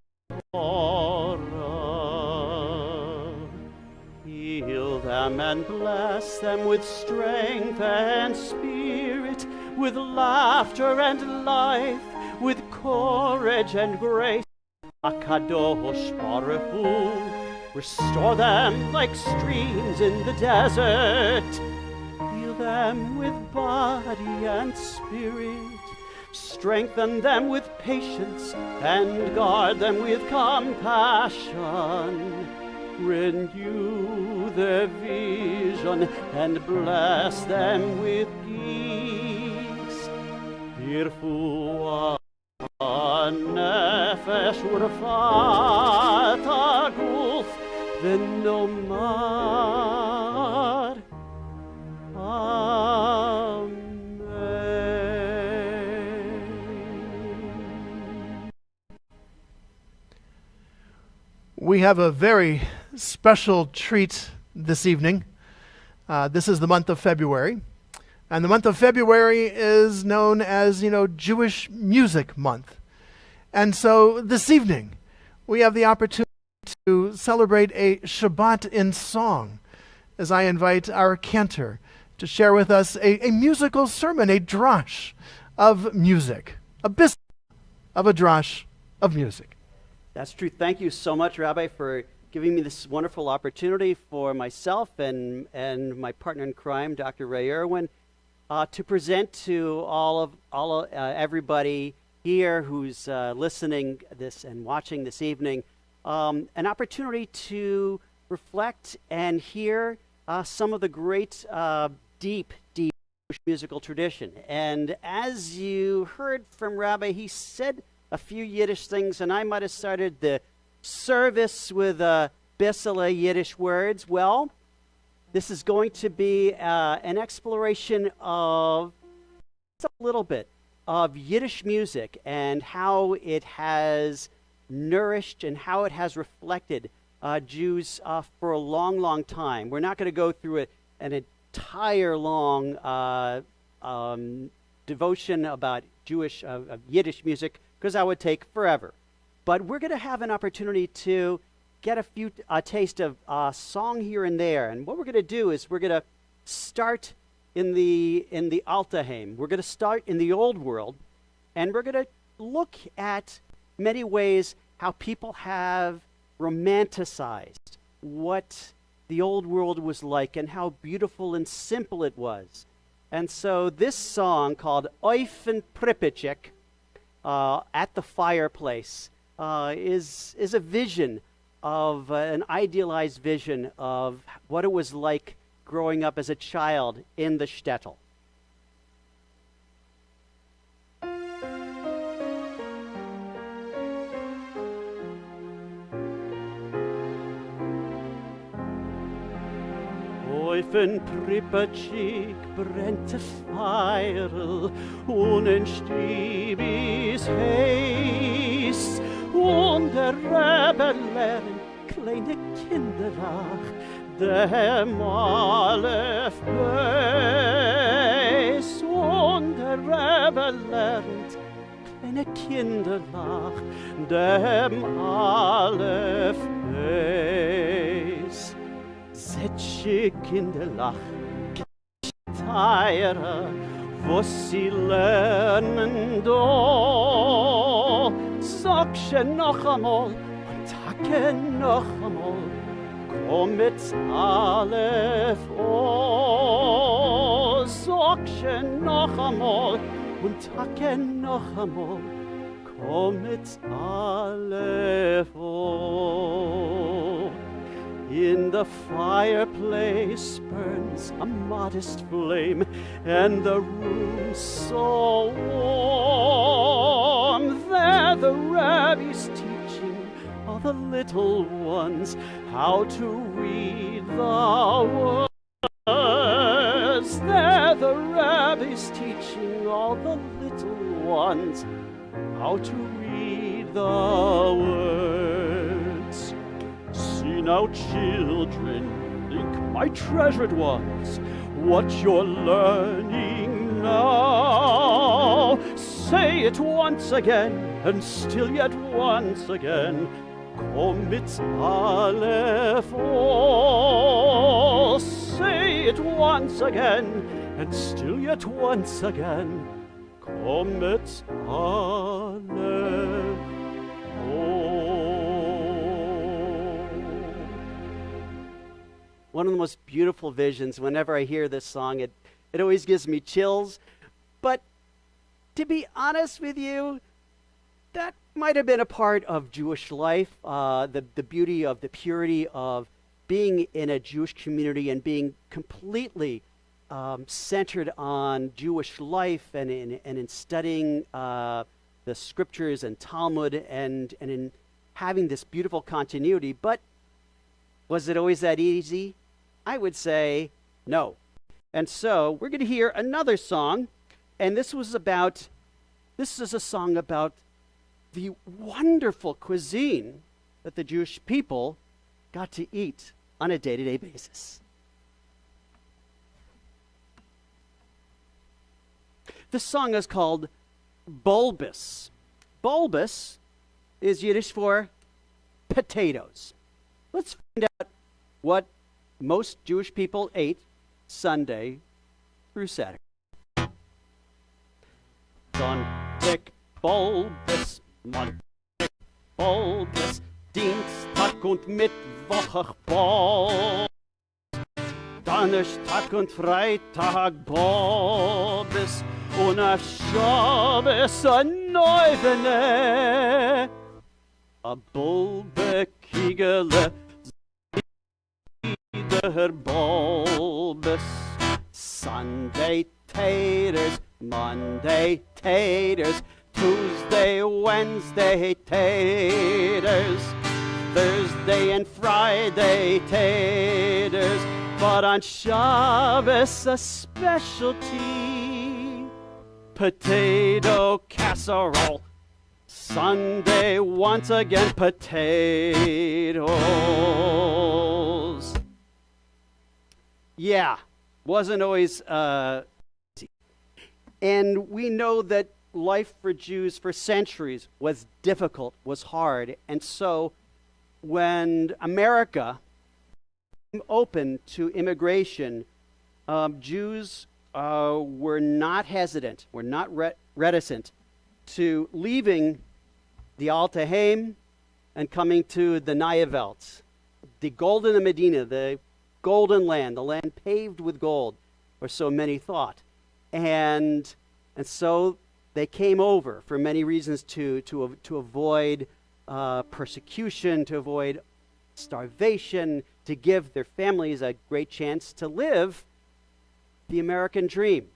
Heal them and bless them with strength and spirit, with laughter and life, with courage and grace. Akadosh Baruch Hu, restore them like streams in the desert. Heal them with body and spirit. Strengthen them with patience and guard them with compassion. Renew their vision and bless them with peace. Irfu nefesh urfat aguf v'nomar. We have a very special treat this evening. This is the month of February. And the month of February is known as, Jewish Music Month. And so this evening, we have the opportunity to celebrate a Shabbat in song, as I invite our Cantor to share with us a musical sermon, a drash of music, a biscuit of a drash of music. That's true. Thank you so much, Rabbi, for giving me this wonderful opportunity for myself and my partner in crime, Dr. Ray Irwin, to present to everybody here who's listening this and watching this evening, an opportunity to reflect and hear some of the great, deep musical tradition. And as you heard from Rabbi, he said a few Yiddish things, and I might have started the service with Bissele Yiddish words. Well, this is going to be an exploration of a little bit of Yiddish music and how it has nourished and how it has reflected Jews for a long, long time. We're not going to go through an entire long devotion about Yiddish music, because that would take forever. But we're going to have an opportunity to get a taste of song here and there. And what we're going to do is we're going to start in the Altaheim. We're going to start in the old world, and we're going to look at many ways how people have romanticized what the old world was like and how beautiful and simple it was. And so this song called Oifen Pripitchik, At the Fireplace, is a vision of an idealized vision of what it was like growing up as a child in the shtetl. Läufen Pripatschik brennte Feirl, unenstiebis heiß, und der Rebbe lernt kleine Kinderach, dem Aleph Beis, und der Rebbe lernt kleine Kinderach, dem Aleph Beis. Setsche Kinderlach, Teire, was sie lernen do. Sag schon noch einmal und hacke noch einmal, komm mit Aleph O. Sag schon noch einmal und hacke noch einmal, komm mit Aleph O. In the fireplace burns a modest flame, and the room's so warm. There the Rabbi's teaching all the little ones how to read the words. There the Rabbi's teaching all the little ones how to read the words. See now, children, think, my treasured ones, what you're learning now. Say it once again, and still yet once again. Komm mit Aleph O. Say it once again, and still yet once again. Komm mit Aleph O. One of the most beautiful visions. Whenever I hear this song, it always gives me chills. But to be honest with you, that might have been a part of Jewish life, the beauty of the purity of being in a Jewish community and being completely centered on Jewish life and in studying the scriptures and Talmud and in having this beautiful continuity. But was it always that easy? I would say no. And so we're going to hear another song, and this is a song about the wonderful cuisine that the Jewish people got to eat on a day-to-day basis. The song is called Bulbus. Bulbus is Yiddish for potatoes. Let's find out what most Jewish people ate Sunday through Saturday. Sonntag Bulbus, Montag Bulbus, Dienstag und Mittwoch Bulbus, Donnerstag und Freitag Bulbus, und auf Shabbos a Neuvene, a Bulbe Kiegele, der Bulbus. Sunday taters, Monday taters, Tuesday, Wednesday taters, Thursday and Friday taters, but on Shabbos a specialty, potato casserole. Sunday once again potatoes. Yeah, wasn't always easy. And we know that life for Jews for centuries was difficult, was hard. And so when America opened to immigration, Jews were not hesitant, were not reticent to leaving the Alta Heim and coming to the Neue Welt, the Golden Medina, the golden land, the land paved with gold, or so many thought. And so they came over for many reasons to avoid persecution, to avoid starvation, to give their families a great chance to live the American dream.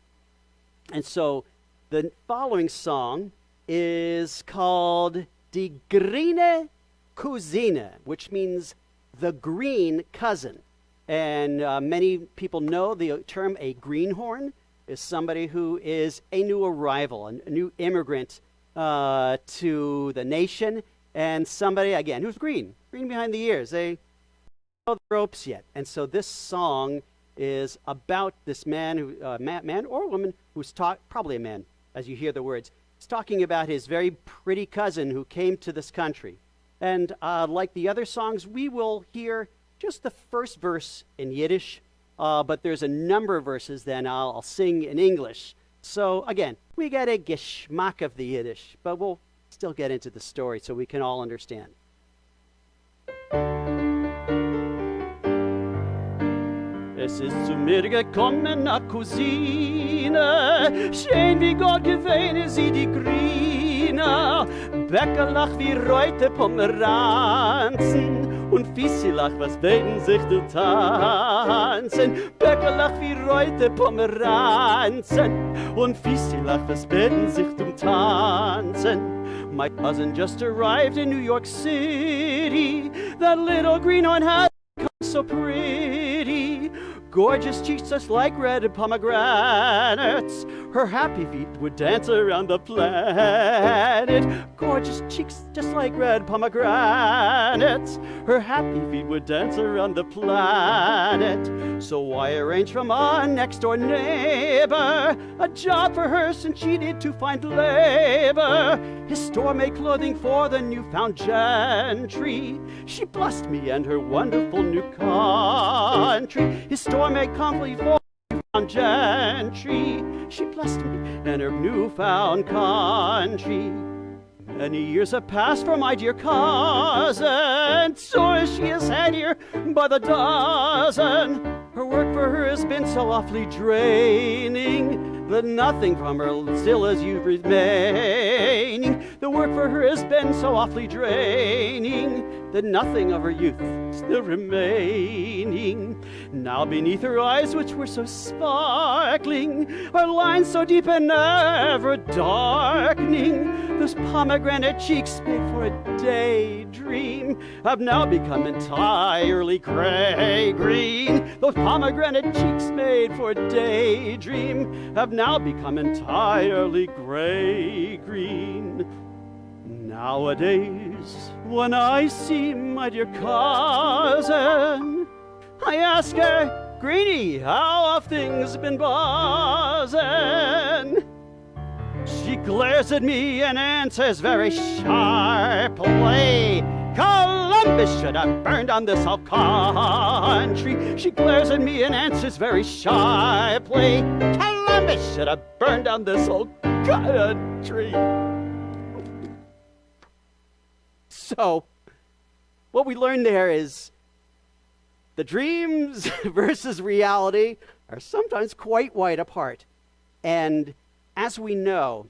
And so the following song is called Die Grüne Cousine, which means the green cousin. And many people know the term a greenhorn is somebody who is a new arrival, a new immigrant to the nation, and somebody, again, who's green behind the ears. They don't know the ropes yet. And so this song is about this man, who, man or woman, who's probably a man, as you hear the words. He's talking about his very pretty cousin who came to this country. And like the other songs, we will hear just the first verse in Yiddish, but there's a number of verses then I'll sing in English. So again, we get a geschmack of the Yiddish, but we'll still get into the story so we can all understand. Es ist zu mir gekommen a Cousine, schön wie Gott gewähne sie die Grine, Bäckerlach wie Reute Pomeranzen, und Fissilach, was werden sich du tanzen? Bäckerlach wie Reute Pomeranzen, und Fissilach, was werden sich du tanzen? My cousin just arrived in New York City, that little greenhorn had become so pretty. Gorgeous cheeks just like red pomegranates. Her happy feet would dance around the planet. Gorgeous cheeks just like red pomegranates. Her happy feet would dance around the planet. So I arranged from our next door neighbor a job for her since she needed to find labor. His store made clothing for the newfound gentry. She blessed me and her wonderful new country. His store made comfort for newfound gentry. She blessed me and her newfound country. Many years have passed for my dear cousin, so as she has had here by the dozen. Her work for her has been so awfully draining, but nothing from her still is you remaining. The work for her has been so awfully draining, that nothing of her youth still remaining. Now beneath her eyes, which were so sparkling, are lines so deep and ever darkening. Those pomegranate cheeks made for a daydream have now become entirely gray-green. Those pomegranate cheeks made for a daydream have now become entirely gray-green. Nowadays, when I see my dear cousin, I ask her, Greenie, how have things been buzzing? She glares at me and answers very sharply, Columbus should have burned down this whole country. She glares at me and answers very sharply, Columbus should have burned down this whole country. So, what we learned there is the dreams versus reality are sometimes quite wide apart. And as we know,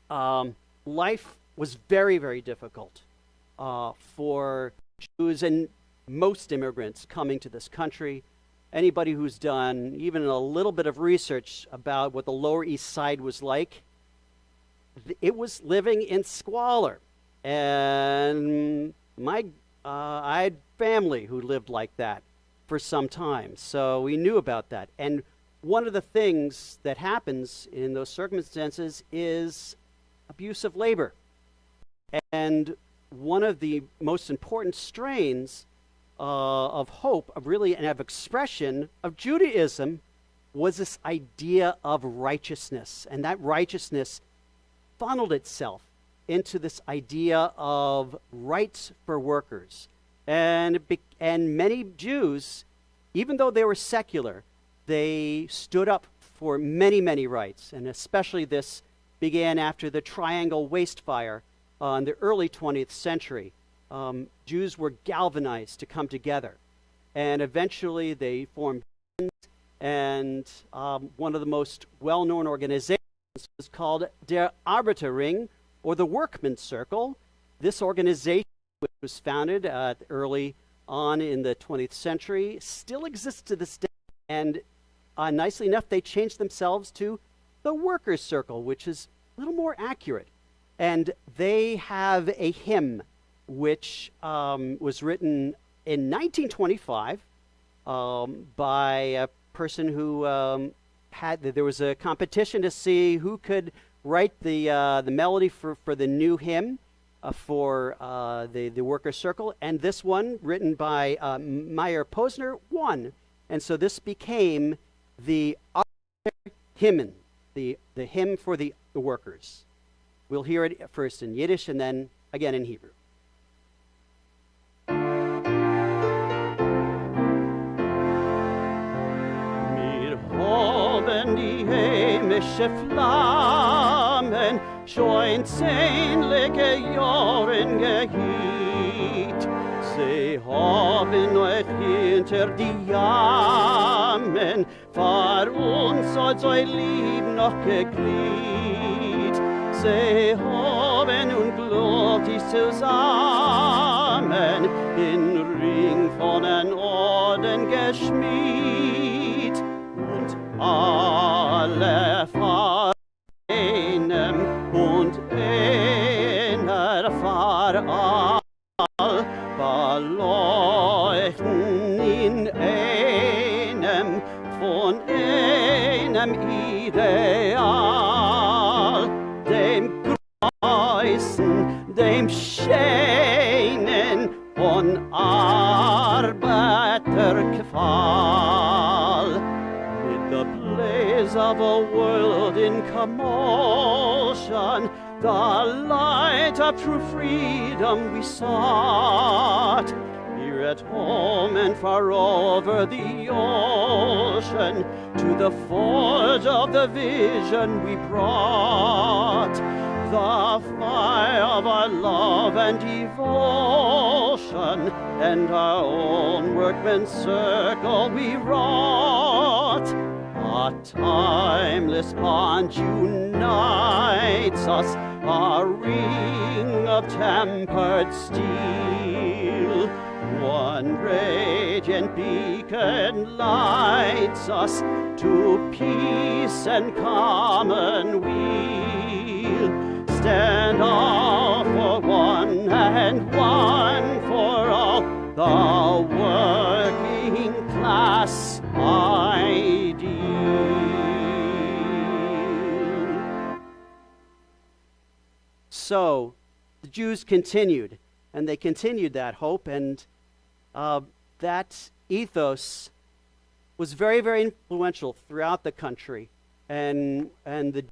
life was very, very difficult for Jews and most immigrants coming to this country. Anybody who's done even a little bit of research about what the Lower East Side was like, it was living in squalor. And I had family who lived like that for some time, so we knew about that. And one of the things that happens in those circumstances is abuse of labor. And one of the most important strains of hope, of really, and of expression of Judaism was this idea of righteousness. And that righteousness funneled itself into this idea of rights for workers. And many Jews, even though they were secular, they stood up for many, many rights. And especially this began after the Triangle Waste Fire in the early 20th century. Jews were galvanized to come together. And eventually they formed unions, and one of the most well-known organizations was called Der Arbeiterring, or the Workmen's Circle. This organization, which was founded early on in the 20th century, still exists to this day. And nicely enough, they changed themselves to the Workers' Circle, which is a little more accurate. And they have a hymn which was written in 1925 by a person who there was a competition to see who could write the melody for the new hymn for the Workers' Circle, and this one, written by Meyer Posner, won. And so this became the hymn, the hymn for the workers. We'll hear it first in Yiddish and then again in Hebrew. Wir haben die heimische Flammen schon zähnliche Jahren gehielt. Sie haben euch hinter die Jammen vor uns als euer Lieb noch geglied. Sie haben unglaublich zusammen in Ring von den Orden geschmied und alle vor einem und einer vor all beleuchten in einem von einem Ideal, dem Größen, dem Schönen von Arbeiterqual. With the blaze of a world in commotion, the light of true freedom we sought. Here at home and far over the ocean, to the forge of the vision we brought. The fire of our love and devotion, and our own workman's circle we wrought. A timeless bond unites us, a ring of tempered steel. One radiant beacon lights us to peace and commonweal. Stand all for one and one for all, the working class ideal. So the Jews continued, and they continued that hope, and that ethos was very, very influential throughout the country, and the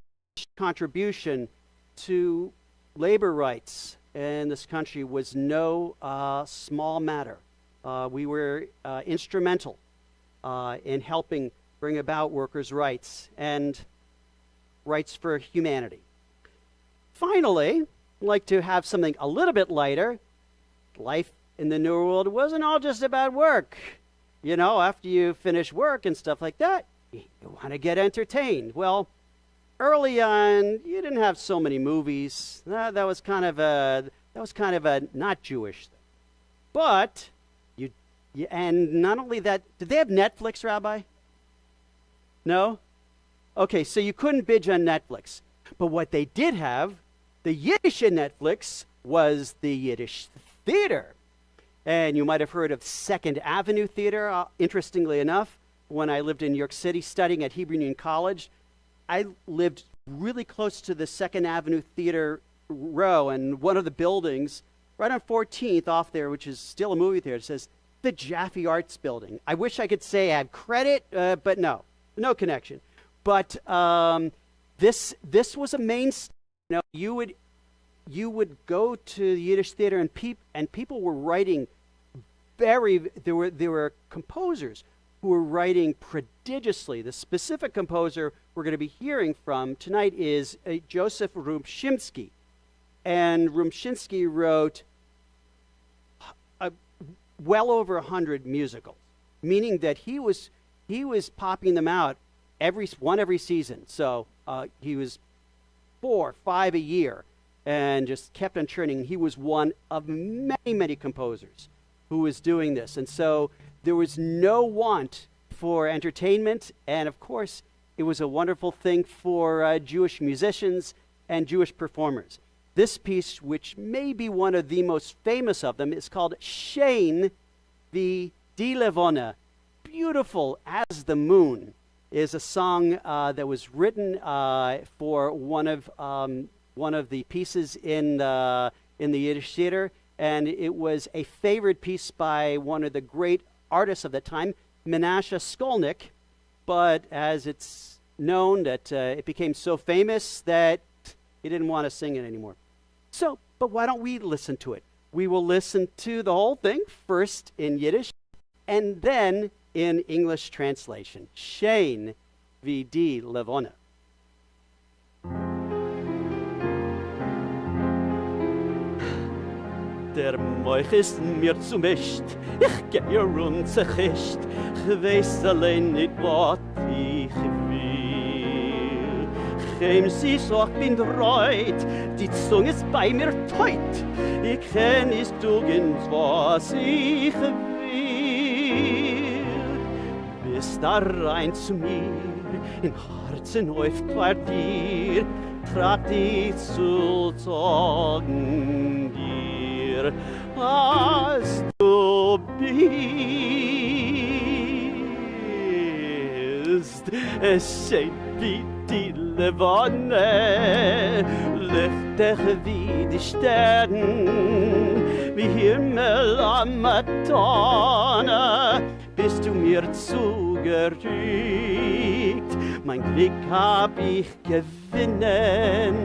contribution to labor rights in this country was no small matter. We were instrumental in helping bring about workers' rights and rights for humanity. Finally, I'd like to have something a little bit lighter. Life in the New World wasn't all just about work. You know, after you finish work and stuff like that, you want to get entertained. Well, early on, you didn't have so many movies. That was kind of a not Jewish thing. But and not only that, did they have Netflix, Rabbi? No? Okay, so you couldn't binge on Netflix. But what they did have, the Yiddish in Netflix, was the Yiddish theater. And you might have heard of Second Avenue Theater. Interestingly enough, when I lived in New York City studying at Hebrew Union College, I lived really close to the Second Avenue Theater row, and one of the buildings right on 14th off there, which is still a movie theater, says the Jaffe Arts Building. I wish I could say I have credit, but no connection. But this was a mainstay. You know, you would go to the Yiddish theater, and people were writing there were composers who were writing prodigiously. The specific composer we're going to be hearing from tonight is Joseph Rumshinsky. And Rumshinsky wrote well over 100 musicals, meaning that he was popping them out every season. So he was 4 or 5 a year and just kept on churning. He was one of many, many composers who was doing this. And so there was no want for entertainment, and of course, it was a wonderful thing for Jewish musicians and Jewish performers. This piece, which may be one of the most famous of them, is called Shein the Die Levona. beautiful as the moon is a song that was written for one of the pieces in the Yiddish theater, and it was a favorite piece by one of the great artists of the time, Menashe Skolnick. But as it's known that it became so famous that he didn't want to sing it anymore. So, but why don't we listen to it? We will listen to the whole thing first in Yiddish and then in English translation. Shein wie die Levone. Der Moich ist mir zu mischt, ich geh rund zerchischt, ich weiß allein nicht, was ich will. Chem sie so, ich bin reut, die Zunge ist bei mir teut, ich kenn nicht dugens, was ich will. Bist da rein zu mir, in Herzen läuft bei dir, trat dich zu sagen dir, als du bist. Es scheint wie die Levone, lichtig wie die Sterne, wie Himmel am Madonna, bist du mir zugerückt. Mein Glück hab ich gewinnen,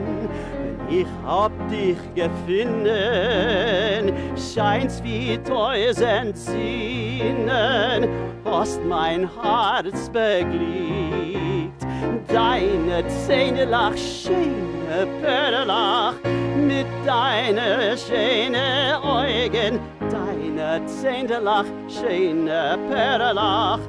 ich hab dich gefunden, scheint's wie tausend Sinnen, hast mein Herz beglückt. Deine Zähne lach, schöne Perlach, mit deinen schönen Augen. Deine Zähne lach, schöne Perlach,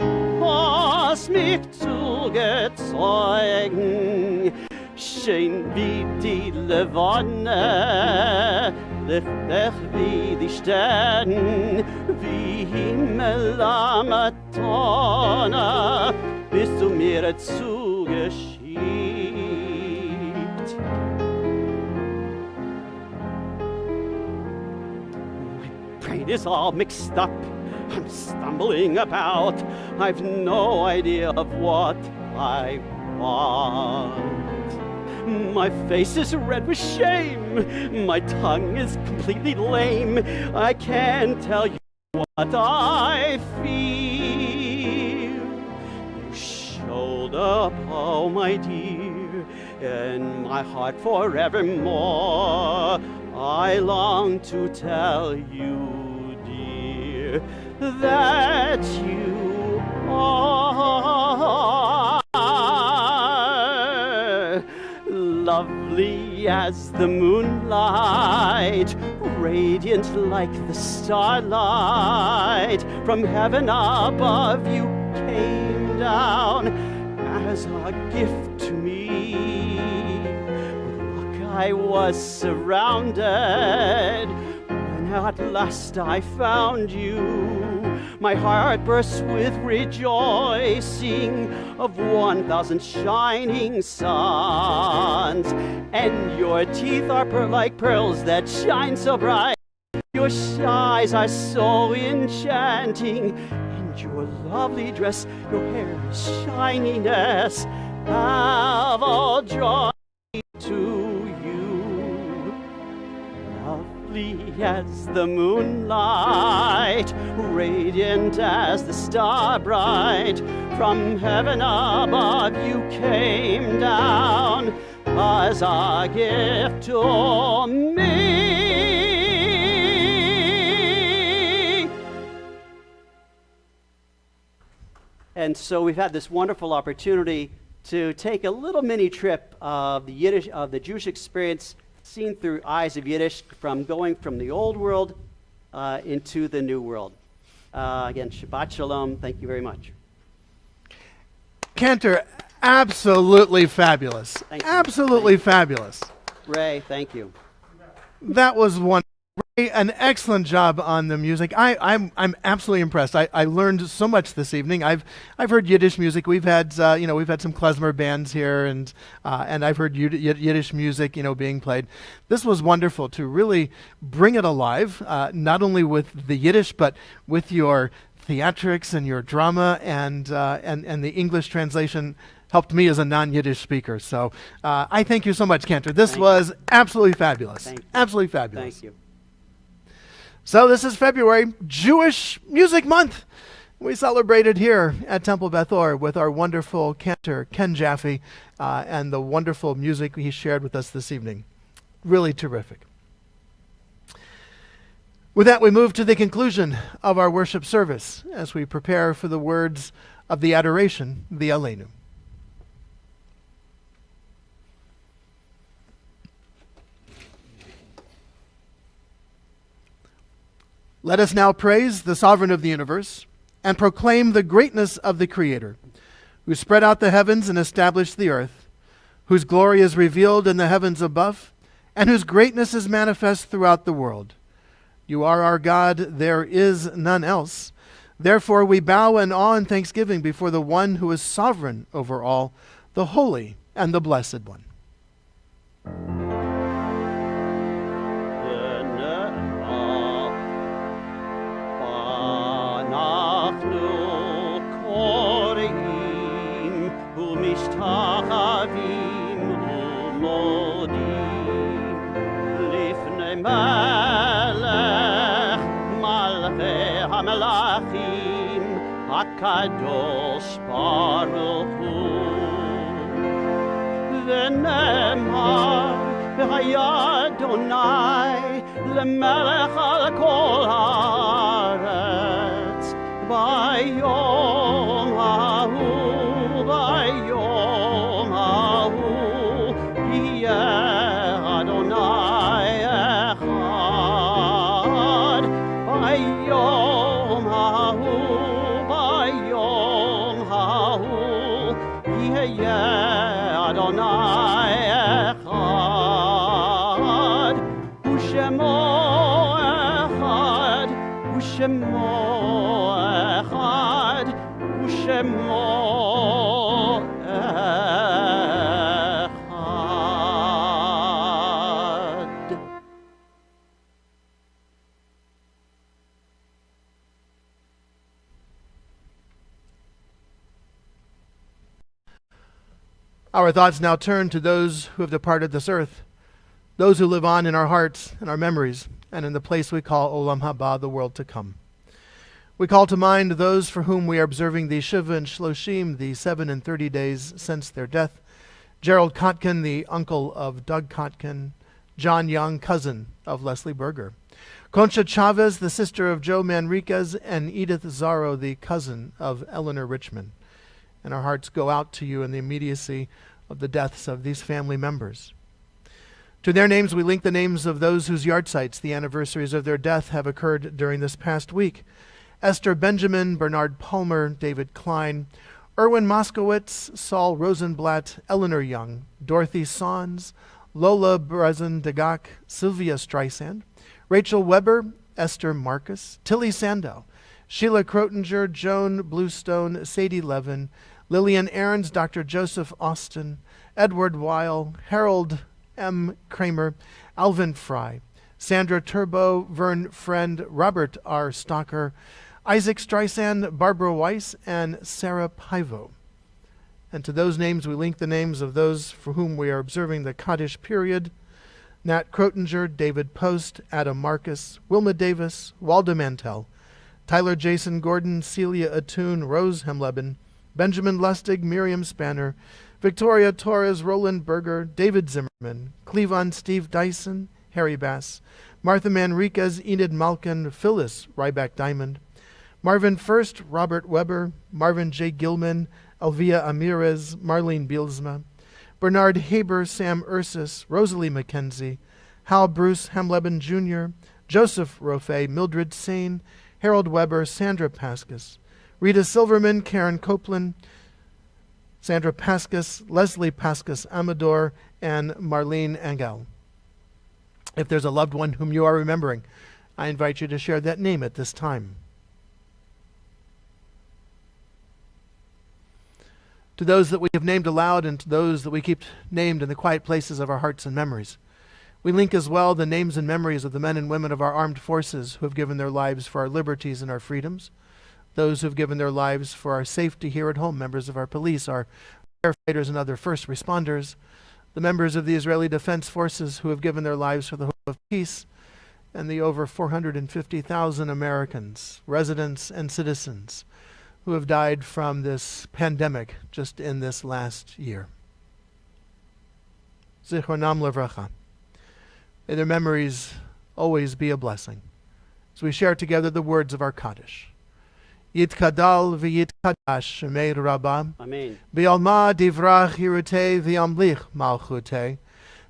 hast mich zugezogen. Schön wie die Levone, lichtig wie die Sterne, wie Himmel am Madonna, bist du mir zugeschickt. My brain is all mixed up, I'm stumbling about, I've no idea of what I want. My face is red with shame, my tongue is completely lame, I can't tell you what I feel. You showed up, oh my dear, in my heart forevermore. I long to tell you, dear, that you are lovely as the moonlight, radiant like the starlight. From heaven above you came down as a gift to me. With luck I was surrounded when at last I found you. My heart bursts with rejoicing of 1,000 shining suns, and your teeth are like pearls that shine so bright. Your eyes are so enchanting, and your lovely dress, your hair is shininess, have all drawn me to you. Lovely as the moonlight, radiant as the star bright, from heaven above you came down as a gift to me. And so we've had this wonderful opportunity to take a little mini trip of the Yiddish, of the Jewish experience seen through eyes of Yiddish, from going from the old world into the new world. Again, Shabbat Shalom. Thank you very much. Cantor, absolutely fabulous. Thank you. Absolutely fabulous. Ray, thank you. That was one. Ray, an excellent job on the music. I'm absolutely impressed. I learned so much this evening. I've heard Yiddish music. We've had we've had some klezmer bands here, and I've heard Yiddish music being played. This was wonderful to really bring it alive, not only with the Yiddish but with your theatrics and your drama and the English translation helped me as a non-Yiddish speaker. So I thank you so much, Cantor. This was absolutely fabulous. Absolutely fabulous. Thank you. So this is February, Jewish Music Month. We celebrated here at Temple Beth Or with our wonderful cantor, Ken Jaffe, and the wonderful music he shared with us this evening. Really terrific. With that, we move to the conclusion of our worship service as we prepare for the words of the adoration, the Aleinu. Let us now praise the Sovereign of the universe and proclaim the greatness of the Creator, who spread out the heavens and established the earth, whose glory is revealed in the heavens above, and whose greatness is manifest throughout the world. You are our God, there is none else. Therefore we bow in awe and thanksgiving before the one who is sovereign over all, the Holy and the Blessed One. Kadosh Baruch Hu V'nemar V'haya Adonai L'melech al kol haaretz Bayom hahu Yeh Adonai echad Bayom hahu Adonai echad, u'shemo echad, u'shemo echad, u'shemo echad. Our thoughts now turn to those who have departed this earth, those who live on in our hearts and our memories, and in the place we call Olam Haba, the world to come. We call to mind those for whom we are observing the Shiva and Shloshim, the 7 and 30 days since their death. Gerald Kotkin, the uncle of Doug Kotkin. John Young, cousin of Leslie Berger. Concha Chavez, the sister of Joe Manriquez, and Edith Zarro, the cousin of Eleanor Richmond. And our hearts go out to you in the immediacy of the deaths of these family members. To their names we link the names of those whose yahrzeits, the anniversaries of their death, have occurred during this past week. Esther Benjamin, Bernard Palmer, David Klein, Erwin Moskowitz, Saul Rosenblatt, Eleanor Young, Dorothy Sons, Lola Brezin-Degak, Sylvia Streisand, Rachel Weber, Esther Marcus, Tilly Sandow, Sheila Krotinger, Joan Bluestone, Sadie Levin, Lillian Ahrens, Dr. Joseph Austin, Edward Weil, Harold M. Kramer, Alvin Fry, Sandra Turbo, Vern Friend, Robert R. Stocker, Isaac Streisand, Barbara Weiss, and Sarah Pivo. And to those names we link the names of those for whom we are observing the Kaddish period: Nat Krotinger, David Post, Adam Marcus, Wilma Davis, Walda Mantell, Tyler Jason Gordon, Celia Attoon, Rose Hemleben, Benjamin Lustig, Miriam Spanner, Victoria Torres, Roland Berger, David Zimmerman, Cleavon Steve Dyson, Harry Bass, Martha Manriquez, Enid Malkin, Phyllis Ryback Diamond, Marvin First, Robert Weber, Marvin J. Gilman, Elvia Amirez, Marlene Bielsma, Bernard Haber, Sam Ursus, Rosalie McKenzie, Hal Bruce Hemleben Jr., Joseph Rofe, Mildred Sane, Harold Weber, Sandra Pascas, Rita Silverman, Karen Copeland, Sandra Pascas, Leslie Pascas Amador, and Marlene Angel. If there's a loved one whom you are remembering, I invite you to share that name at this time. To those that we have named aloud and to those that we keep named in the quiet places of our hearts and memories, we link as well the names and memories of the men and women of our armed forces who have given their lives for our liberties and our freedoms. those who've given their lives for our safety here at home, members of our police, our firefighters and other first responders, the members of the Israeli Defense Forces who have given their lives for the hope of peace, and the over 450,000 Americans, residents and citizens, who have died from this pandemic just in this last year. Zichronam levracha. May their memories always be a blessing. As we share together the words of our Kaddish. Yitkadal v'yitkadash shemei Rabba. Amen. B'alma divrach hirutei v'yamlich malchutei.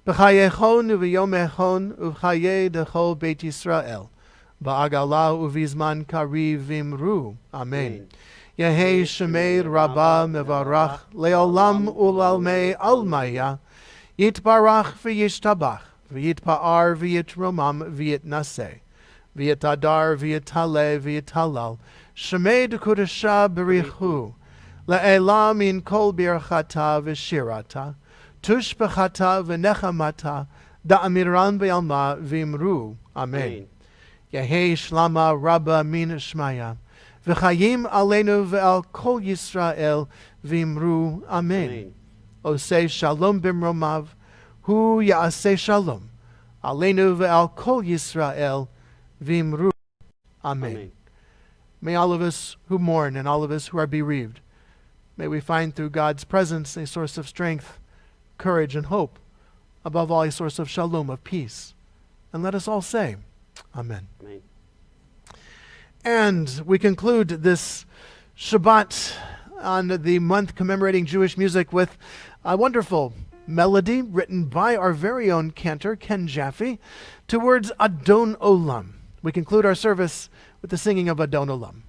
B'chayechon uv'yomechon uv'chayei dechol Beit Yisrael. Ba'agala uv'izman kariv v'imru. Amen. Yehei shemei Rabba mevarach le'olam ulalmei almaya. Yitbarach v'yishtabach v'yitpa'ar v'yitromam v'yitnaseh. V'yitadar v'yitale v'yitalal. Shemei dekudasha b'richu. Le'elam min kol birchata v'shirata. Tush b'chata v'nechamata. Da'amiran b'yalma v'imru. Amen. Yehei shlama rabba min shmaya. V'chayim aleinu v'al kol Yisrael v'imru. Amen. Osei shalom b'mromav. Hu ya'aseh shalom. Aleinu v'al kol Yisrael v'imru. Amen. Amen. May all of us who mourn and all of us who are bereaved, may we find through God's presence a source of strength, courage, and hope. Above all, a source of shalom, of peace. And let us all say, Amen. Amen. And we conclude this Shabbat on the month commemorating Jewish music with a wonderful melody written by our very own Cantor, Ken Jaffe, to words Adon Olam. We conclude our service with the singing of Adon Olam.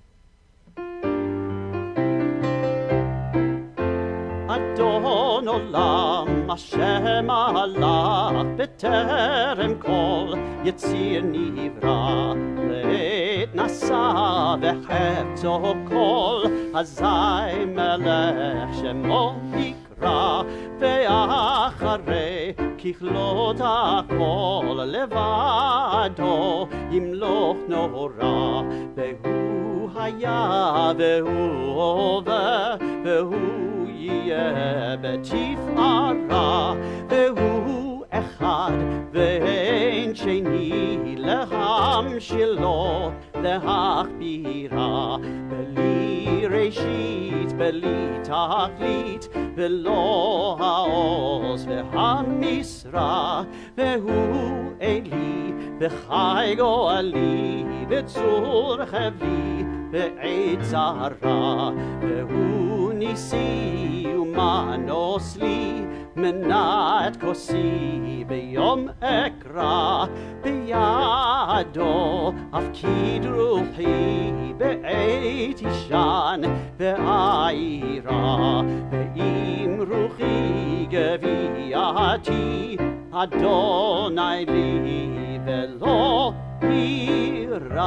Adon Olam, Hashem alach, b'terem kol Yetzir nivra, leit nasa v'chefzo kol, hazai melech shemo yikra, ve'acharei ככלות הכל לבדו ימלוך נורא והוא היה והוא הווה והוא יהיה בתפארה והוא אחד ואין שני להמשילו להכבירה בלי ראשית בלי תכלית ולא העוז והמשרה והוא אלי וחי גואלי וצור חבלי בעת צרה והוא ניסי ומנוס לי מנת כוסי ביום אקרא בידו אפקיד רוחי בעת ישן ועירה ואם רוחי גביעתי אדוני לי ולא יירא.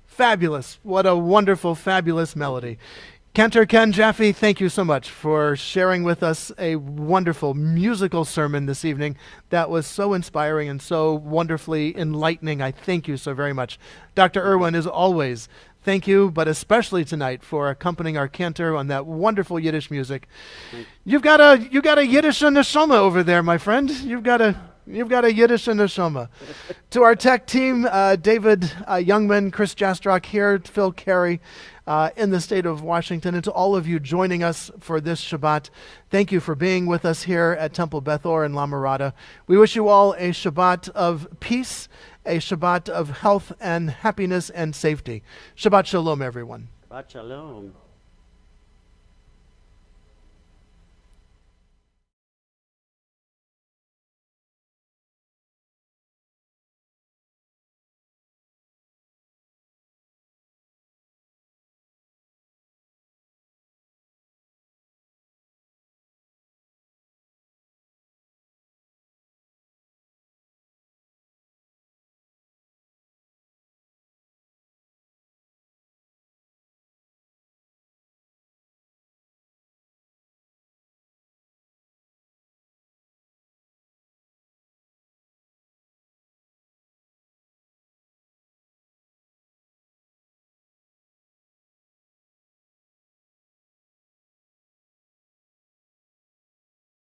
Fabulous. What a wonderful, fabulous melody. Cantor Ken Jaffe, thank you so much for sharing with us a wonderful musical sermon this evening. That was so inspiring and so wonderfully enlightening. I thank you so very much. Dr. Irwin, as always, thank you, but especially tonight for accompanying our cantor on that wonderful Yiddish music. You've got a Yiddish neshama over there, my friend. You've got a Yiddish neshama. To our tech team, David Youngman, Chris Jastrock here, Phil Carey in the state of Washington, and to all of you joining us for this Shabbat, thank you for being with us here at Temple Beth Or in La Mirada. We wish you all a Shabbat of peace, a Shabbat of health and happiness and safety. Shabbat Shalom, everyone. Shabbat Shalom.